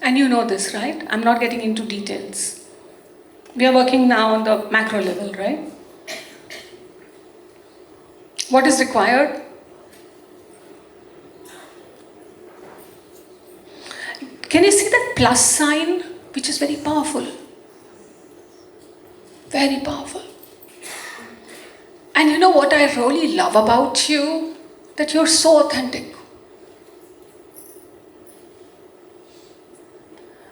And you know this, right? I'm not getting into details. We are working now on the macro level, right? What is required? Can you see that plus sign, which is very powerful? Very powerful. And you know what I really love about you? That you're so authentic.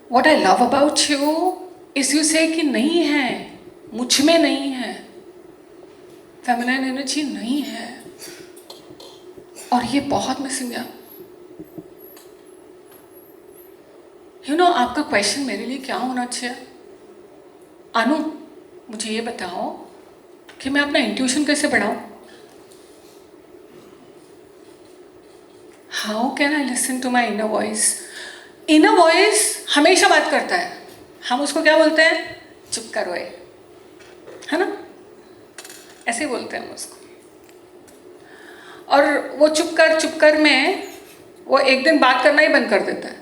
What I love about you is you say कि नहीं है, मुझ में नहीं है, feminine energy नहीं है, और ये बहुत मिसिंग है. You know, आपका क्वेश्चन मेरे लिए क्या होना चाहिए? अनु, मुझे ये बताओ कि मैं अपना इंट्यूशन कैसे बढ़ाऊं? How can I listen to my inner voice? Inner voice हमेशा बात करता है. हम उसको क्या बोलते हैं? चुप करो ये, है ना? ऐसे बोलते हैं हम उसको. और वो चुप कर में वो एक दिन बात करना ही बंद कर देता है.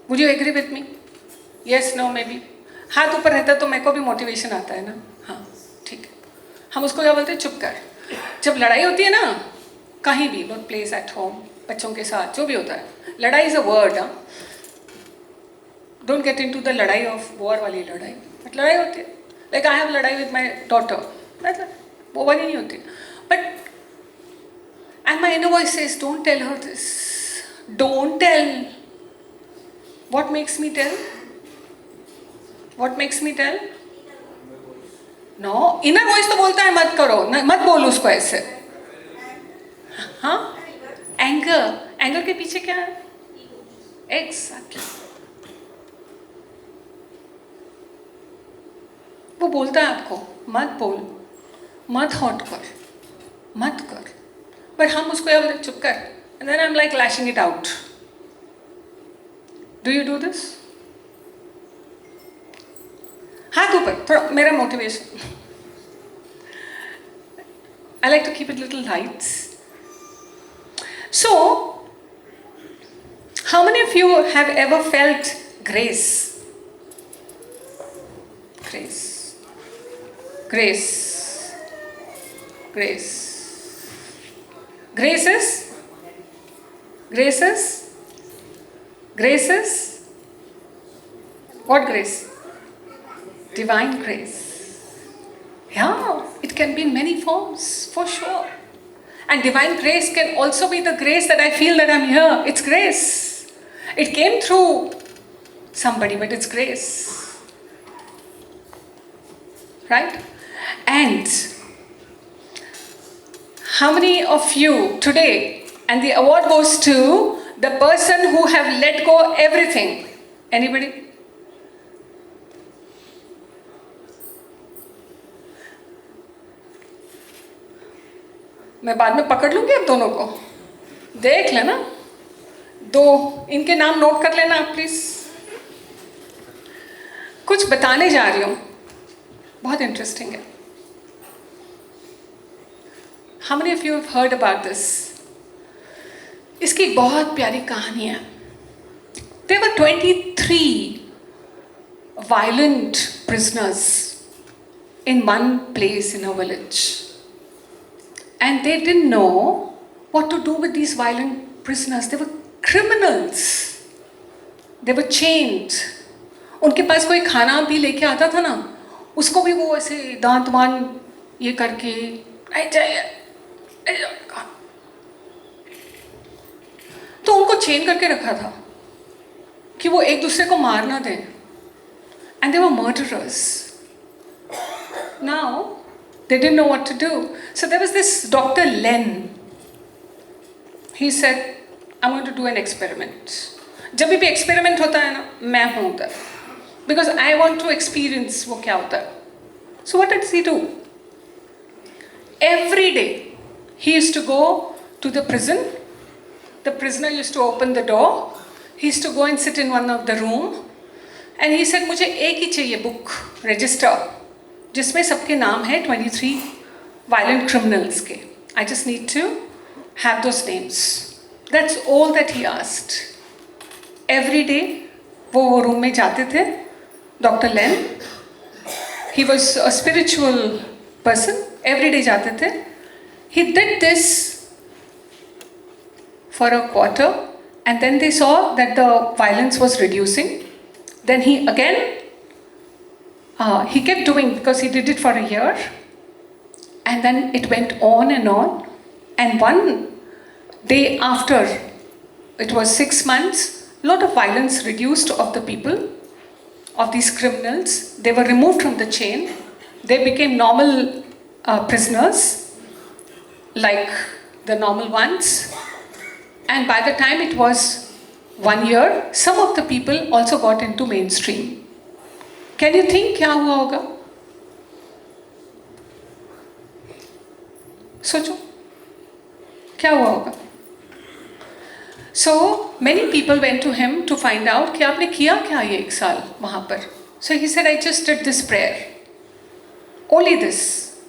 Would you agree with me? Yes, no, maybe. हाथ ऊपर रहता तो मेरे को भी मोटिवेशन आता है ना. हाँ, ठीक है. हम उसको क्या बोलते हैं? चुप कर. जब लड़ाई होती है ना, कहीं भी, वर्क प्लेस, एट होम, बच्चों के साथ, जो भी होता है, लड़ाई is a word. Don't get into the लड़ाई ऑफ वॉर वाली लड़ाई. बट लड़ाई होती है. लाइक आई हैव लड़ाई विद माई डॉटर, मतलब वो वाली नहीं होती. But and my inner voice says don't tell her this, don't tell. What makes me tell? What makes me tell? No, inner voice तो बोलता है मत करो, मत बोल उसको ऐसे. हाँ, एंगर के पीछे क्या है? Exactly. वो बोलता है आपको मत बोल, मत हॉट कर, मत कर. बट हम उसको ये बोलते चुप कर. And then I'm like lashing it out. Do you do this? हाथ ऊपर, थोड़ा मेरा motivation. I like to keep it little light. So, how many of you have ever felt grace? Grace. Grace. Grace. Graces? Graces? Graces? What grace? Divine grace. Yeah, it can be in many forms, for sure. And divine grace can also be the grace that I feel that I'm here. It's grace. It came through somebody, but it's grace. right? And how many of you today, and the award goes to the person who have let go everything. Anybody? मैं बाद में पकड़ लूंगी आप दोनों को, देख लेना. दो इनके नाम नोट कर लेना आप प्लीज. कुछ बताने जा रही हूँ, बहुत इंटरेस्टिंग है. How many of you have heard about this? इसकी बहुत प्यारी कहानी है. There were 23 violent prisoners in one place in a village. And they didn't know what to do with these violent prisoners. They were criminals. They were chained. उनके पास कोई खाना भी लेके आता था ना, उसको भी वो ऐसे दांत वान ये करके नहीं चाहिए. तो उनको चेन करके रखा था कि वो एक दूसरे को मार ना दें. And they were murderers. Now they didn't know what to do. So there was this Dr. Len. He said, I'm going to do an experiment. जब भी experiment होता है ना, मैं हूँ उधर. Because I want to experience वो क्या होता है. So what did he do? Every day, he used to go to the prison. The prisoner used to open the door. He used to go and sit in one of the room. And he said, मुझे एक ही चाहिए book, register, जिसमें सबके नाम है 23 violent criminals के. I just need to have those names. That's all that he asked. Every day, वो room में जाते थे. Dr. Len, he was a spiritual person. Every day जाते थे. He did this for a quarter, and then they saw that the violence was reducing. Then he again, he kept doing, because he did it for a year, and then it went on. And one day after, it was 6 months, a lot of violence reduced of the people, of these criminals. They were removed from the chain. They became normal prisoners, like the normal ones. And by the time it was 1 year, some of the people also got into mainstream. Can you think क्या हुआ होगा? सोचो क्या हुआ होगा? So many people went to him to find out कि आपने किया क्या ये 1 साल वहाँ पर. So he said, I just did this prayer. Only this.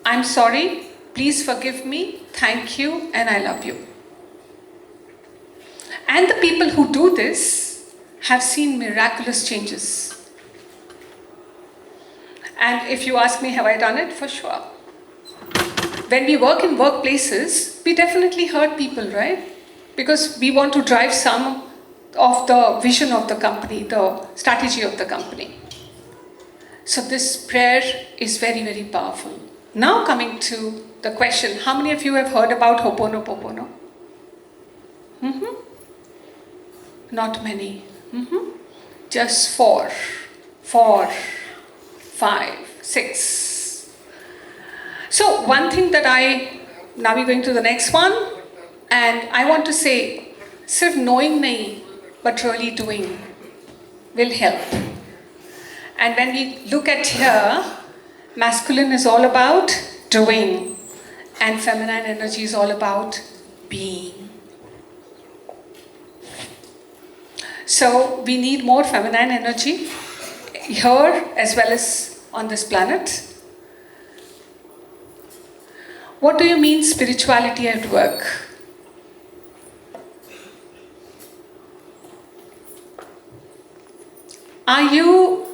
I'm sorry, please forgive me, thank you, and I love you. And the people who do this have seen miraculous changes. And if you ask me, have I done it? For sure. When we work in workplaces, we definitely hurt people, right? Because we want to drive some of the vision of the company, the strategy of the company. So this prayer is very, very powerful. Now coming to the question, how many of you have heard about Ho'oponopono? Not many. Just 4, 5, 6. So one thing that now we're going to the next one, and I want to say, सिर्फ knowing नहीं, but really doing will help. And when we look at here, masculine is all about doing, and feminine energy is all about being. So we need more feminine energy here as well as on this planet. What do you mean spirituality at work? Are you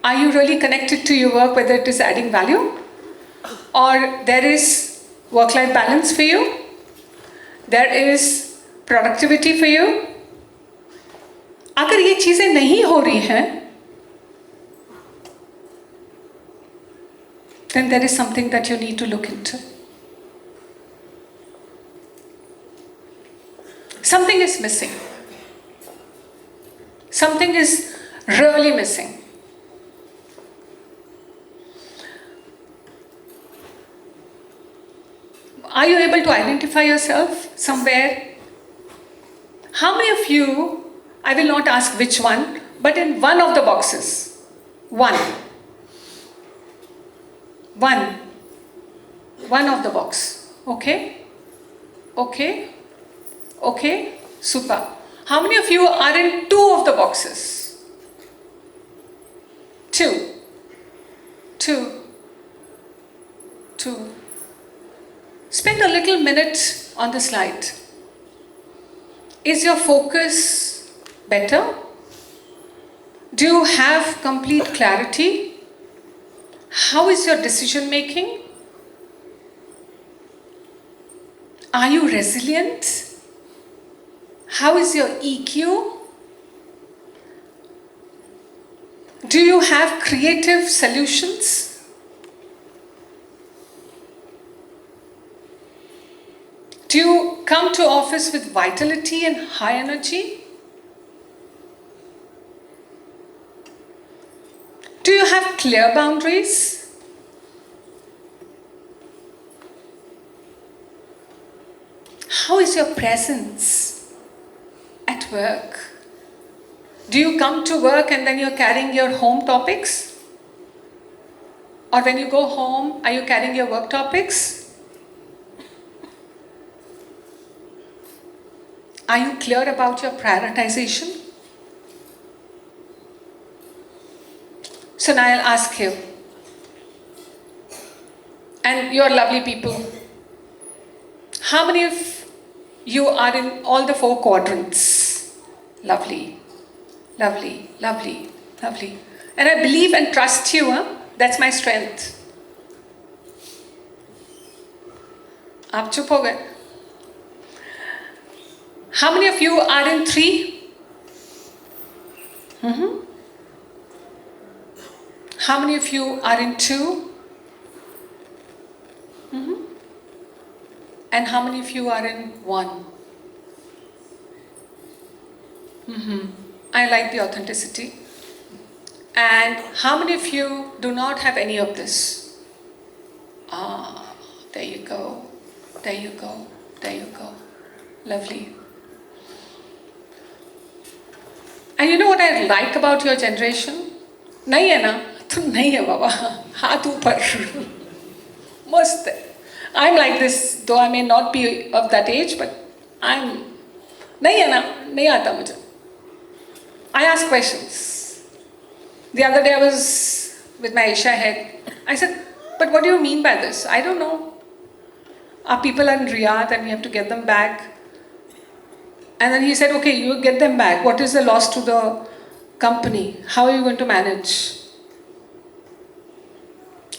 really connected to your work, whether it is adding value? Or there is work-life balance for you? There is productivity for you? अगर ये चीजें नहीं हो रही हैं, then there is something that you need to look into. Something is missing. Something is really missing. Are you able to identify yourself somewhere? How many of you, I will not ask which one, but in one of the boxes? One. One of the box. Okay? Okay? Okay? Super. How many of you are in two of the boxes? Two. Spend a little minute on the slide. Is your focus better? Do you have complete clarity? How is your decision making? Are you resilient? How is your EQ? Do you have creative solutions? Do you come to office with vitality and high energy? Do you have clear boundaries? How is your presence at work? Do you come to work and then you're carrying your home topics? Or when you go home, are you carrying your work topics? Are you clear about your prioritization? So now I'll ask you, and you're lovely people, how many of you are in all the four quadrants? Lovely, lovely, lovely, lovely. And I believe and trust you, huh? That's my strength. आप चुप हो गए? How many of you are in three? How many of you are in two? And how many of you are in one? I like the authenticity. And how many of you do not have any of this? Ah, there you go. There you go. There you go. Lovely. And you know what I like about your generation? नहीं है ना? तो नहीं है बाबा. हाथ ऊपर. मस्त है. I'm like this, though I may not be of that age, but I'm. नहीं है ना? नहीं आता मुझे. I ask questions. The other day I was with my Asia head. I said, but what do you mean by this? I don't know. Our people are in Riyadh and we have to get them back. And then he said, okay, you get them back. What is the loss to the company? How are you going to manage?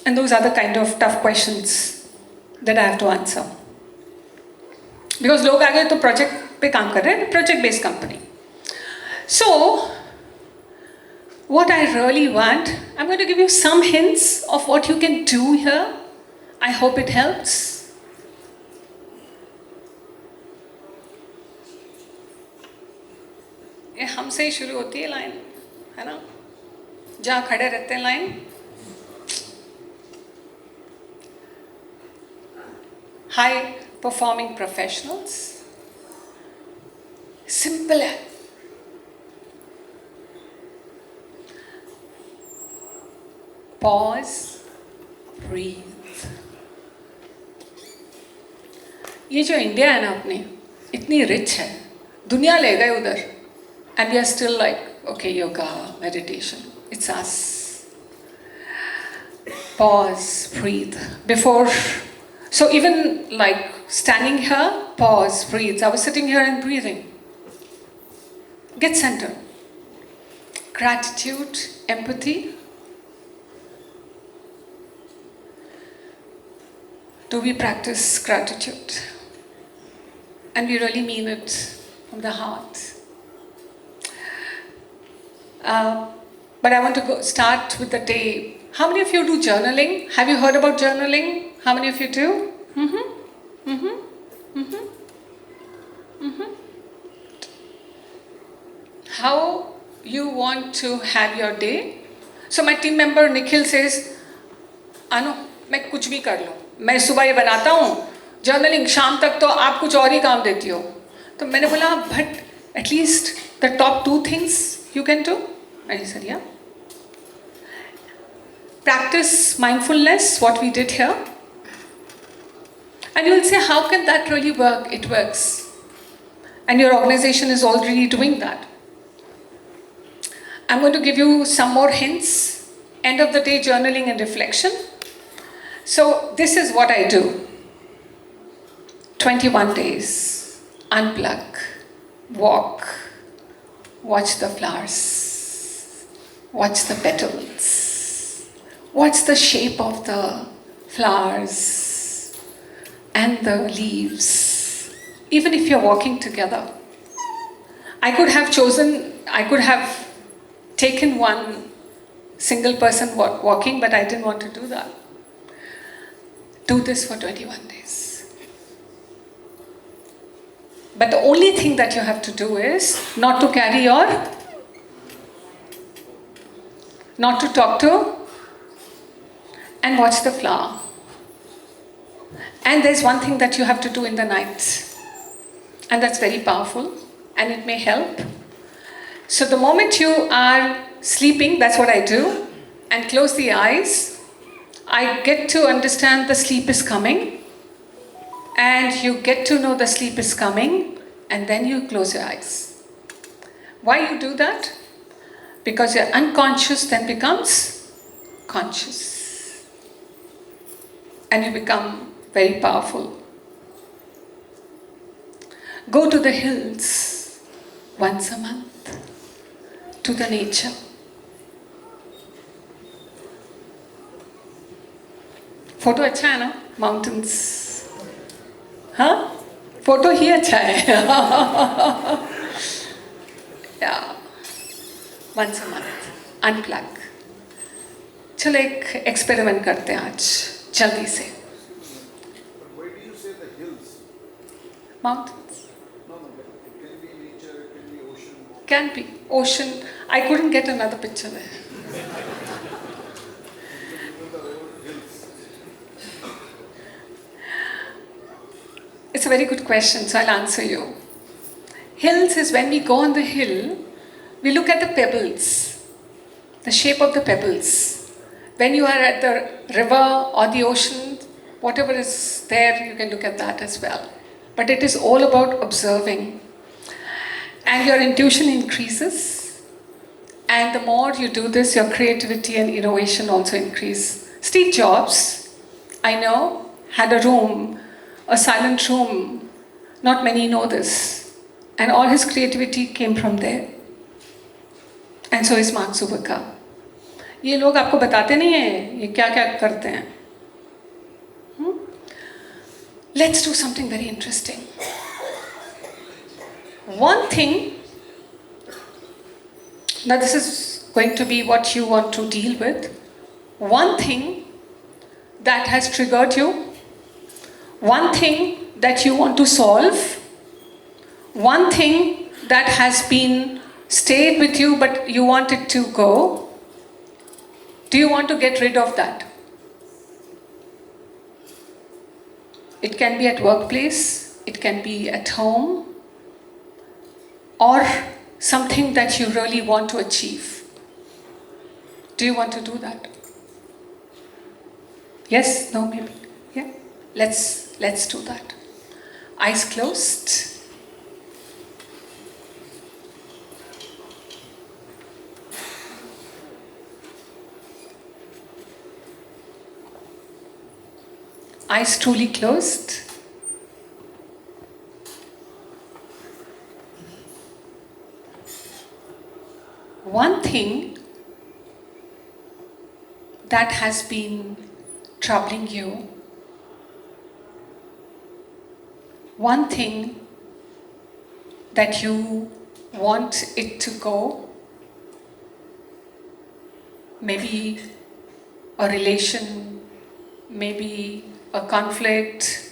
And those are the kind of tough questions that I have to answer. Because लोग आगे तो project पे काम कर रहे हैं, project-based company. So, what I really want, I'm going to give you some hints of what you can do here. I hope it helps. ये हमसे ही शुरू होती है लाइन, है ना? जहाँ खड़े रहते हैं line. High performing professionals. Simple है. Pause, breathe. ये जो इंडिया है ना अपनी, इतनी रिच है, दुनिया ले गए उधर. And we are still like, okay, yoga, meditation, it's us. Pause, breathe. Before, so even like standing here, pause, breathe. I was sitting here and breathing. Get centered. Gratitude, empathy. Do we practice gratitude? And we really mean it from the heart. But I want to start with the day. How many of you do journaling? Have you heard about journaling? How many of you do? How you want to have your day? So my team member Nikhil says, Anu, मैं कुछ भी कर लूँ. मैं सुबह ये बनाता हूँ, जर्नलिंग शाम तक तो आप कुछ और ही काम देती हो. तो मैंने बोला but at least the top 2 things you can do. And he said yeah. Practice mindfulness, what we did here. And you will say, how can that really work? It works. And your organization is already doing that. I'm going to give you some more hints. End of the day journaling and reflection. So this is what I do. 21 days. Unplug. Walk. Watch the flowers. Watch the petals. Watch the shape of the flowers and the leaves. Even if you're walking together. I could have taken one single person walking, but I didn't want to do that. Do this for 21 days. But the only thing that you have to do is not to carry your, not to talk to, and watch the flower. And there's one thing that you have to do in the night. And that's very powerful, and it may help. So the moment you are sleeping, that's what I do, and close the eyes, I get to understand the sleep is coming, and you get to know the sleep is coming, and then you close your eyes. Why you do that? Because your unconscious then becomes conscious. And you become very powerful. Go to the hills once a month, to the nature. Photo अच्छा है ना? Mountains. हाँ? Photo ही अच्छा है. Yeah. Once a month. Unplug. चलो एक experiment करते हैं आज जल्दी से. Why do you say the hills? Mountains. No, it can be nature, it can be ocean. Can be. Ocean. I couldn't get another picture there. It's a very good question, so I'll answer you. Hills is when we go on the hill, we look at the pebbles, the shape of the pebbles. When you are at the river or the ocean, whatever is there, you can look at that as well. But it is all about observing. And your intuition increases. And the more you do this, your creativity and innovation also increase. Steve Jobs, I know, had a room, a silent room. Not many know this. And all his creativity came from there. And so is Mark Zuckerberg. ये लोग आपको बताते नहीं हैं ये क्या क्या करते हैं. Let's do something very interesting. One thing, now this is going to be what you want to deal with. One thing that has triggered you, one thing that you want to solve, one thing that has been stayed with you but you want it to go. Do you want to get rid of that? It can be at workplace, it can be at home, or something that you really want to achieve. Do you want to do that? Yes? No? Maybe? Yeah? Let's do that. Eyes closed. Eyes truly closed. One thing that has been troubling you, one thing that you want it to go, maybe a relation, maybe a conflict,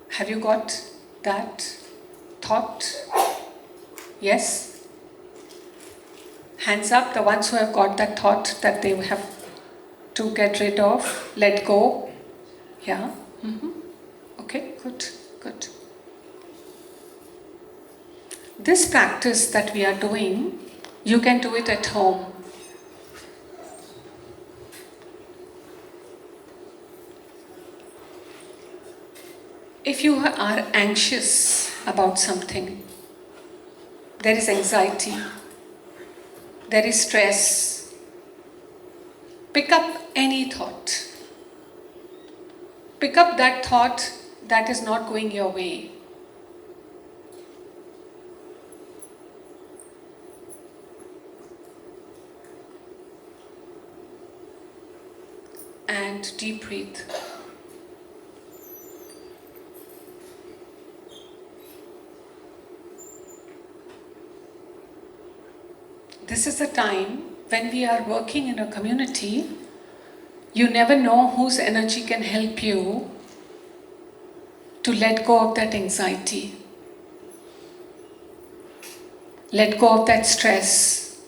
have you got that thought? Yes? Hands up, the ones who have got that thought that they have to get rid of, let go. Yeah? Okay, good, good. This practice that we are doing, you can do it at home. If you are anxious about something, there is anxiety, there is stress, pick up any thought. Pick up that thought that is not going your way. And deep breathe. This is the time when we are working in a community, you never know whose energy can help you to let go of that anxiety, let go of that stress.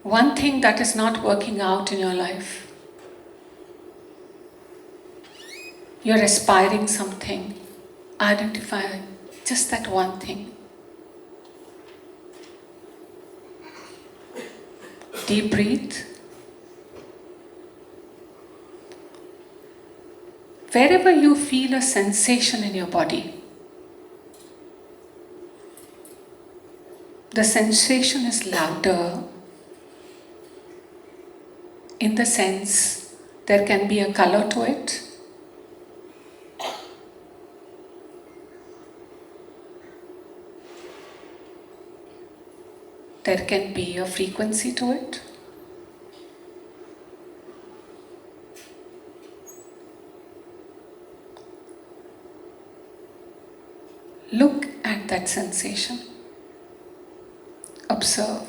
One thing that is not working out in your life, you're aspiring something, identify just that one thing. Deep breathe. Wherever you feel a sensation in your body, the sensation is louder in the sense there can be a color to it. There can be a frequency to it. Look at that sensation. Observe.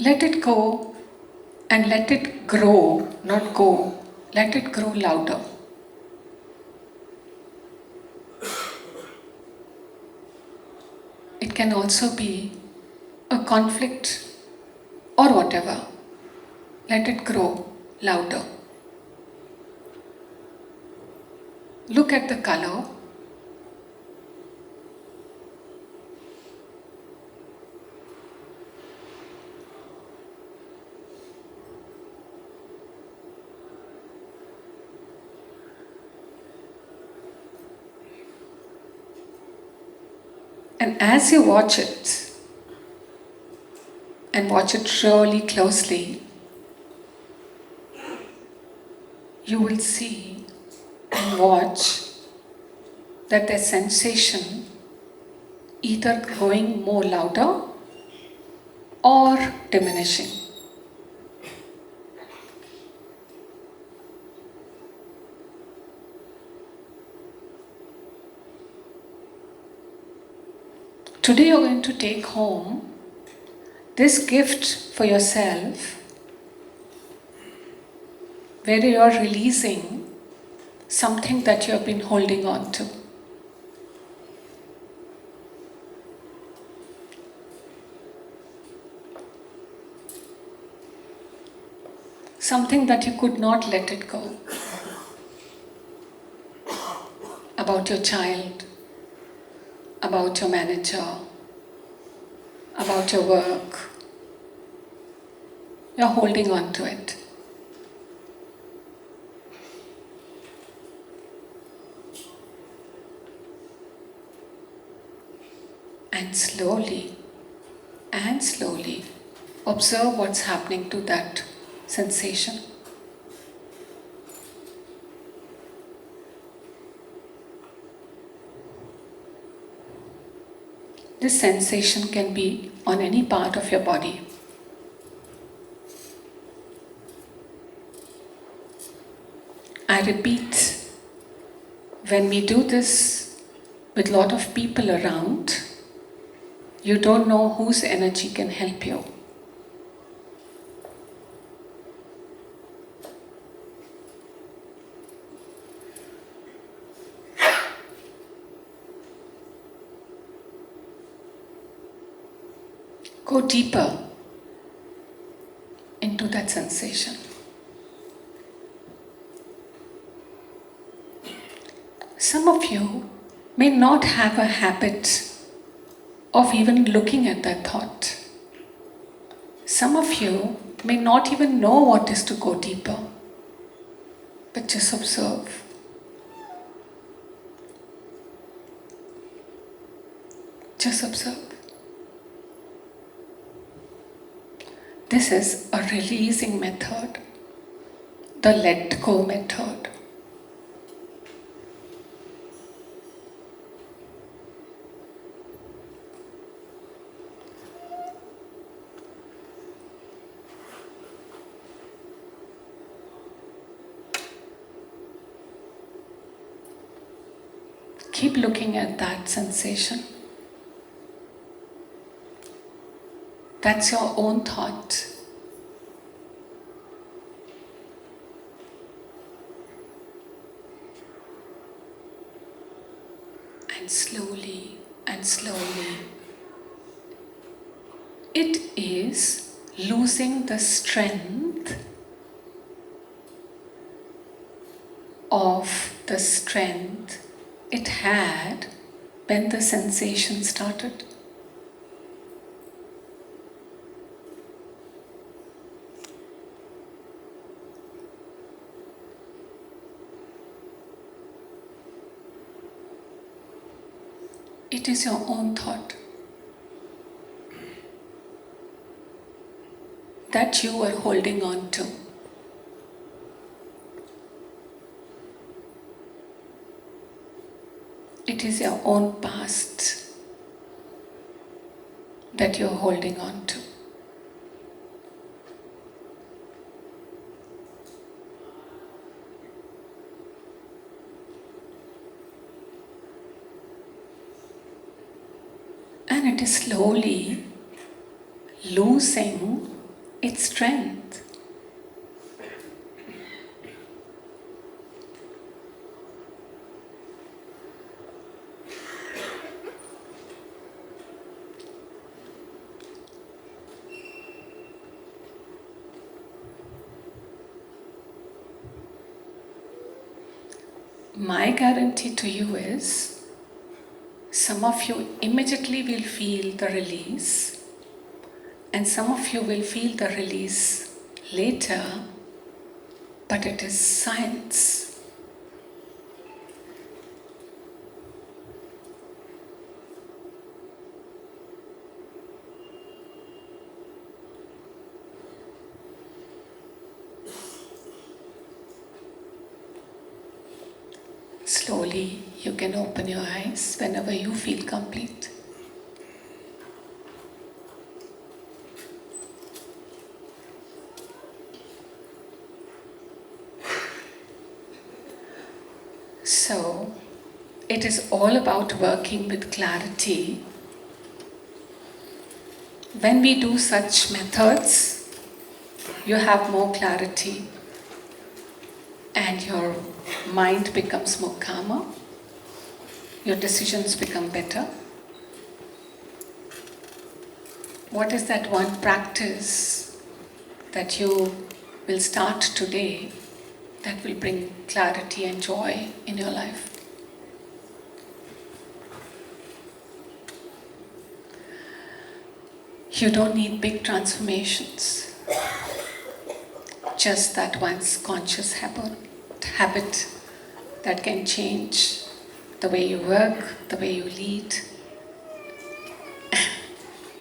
Let it go and let it grow, not go. Let it grow louder. It can also be a conflict or whatever. Let it grow louder. Look at the color. And as you watch it, and watch it really closely, you will see and watch that the sensation either growing more louder or diminishing. Today you're going to take home this gift for yourself where you are releasing something that you have been holding on to. Something that you could not let it go. About your child, about your manager, about your work. You're holding on to it. And slowly observe what's happening to that sensation. This sensation can be on any part of your body. I repeat, when we do this with a lot of people around, you don't know whose energy can help you. Go deeper into that sensation. Some of you may not have a habit of even looking at that thought. Some of you may not even know what is to go deeper, but just observe. Just observe. This is a releasing method, the let go method. Keep looking at that sensation. That's your own thought. And slowly, it is losing the strength of the strength it had when the sensation started. It is your own thought that you are holding on to. It is your own past that you're holding on to. And it is slowly losing its strength. My guarantee to you is, some of you immediately will feel the release, and some of you will feel the release later, but it is science. Slowly, you can open your eyes whenever you feel complete. So, it is all about working with clarity. When we do such methods, you have more clarity and your mind becomes more calmer, your decisions become better. What is that one practice that you will start today that will bring clarity and joy in your life? You don't need big transformations, just that one's conscious habit that can change the way you work, the way you lead,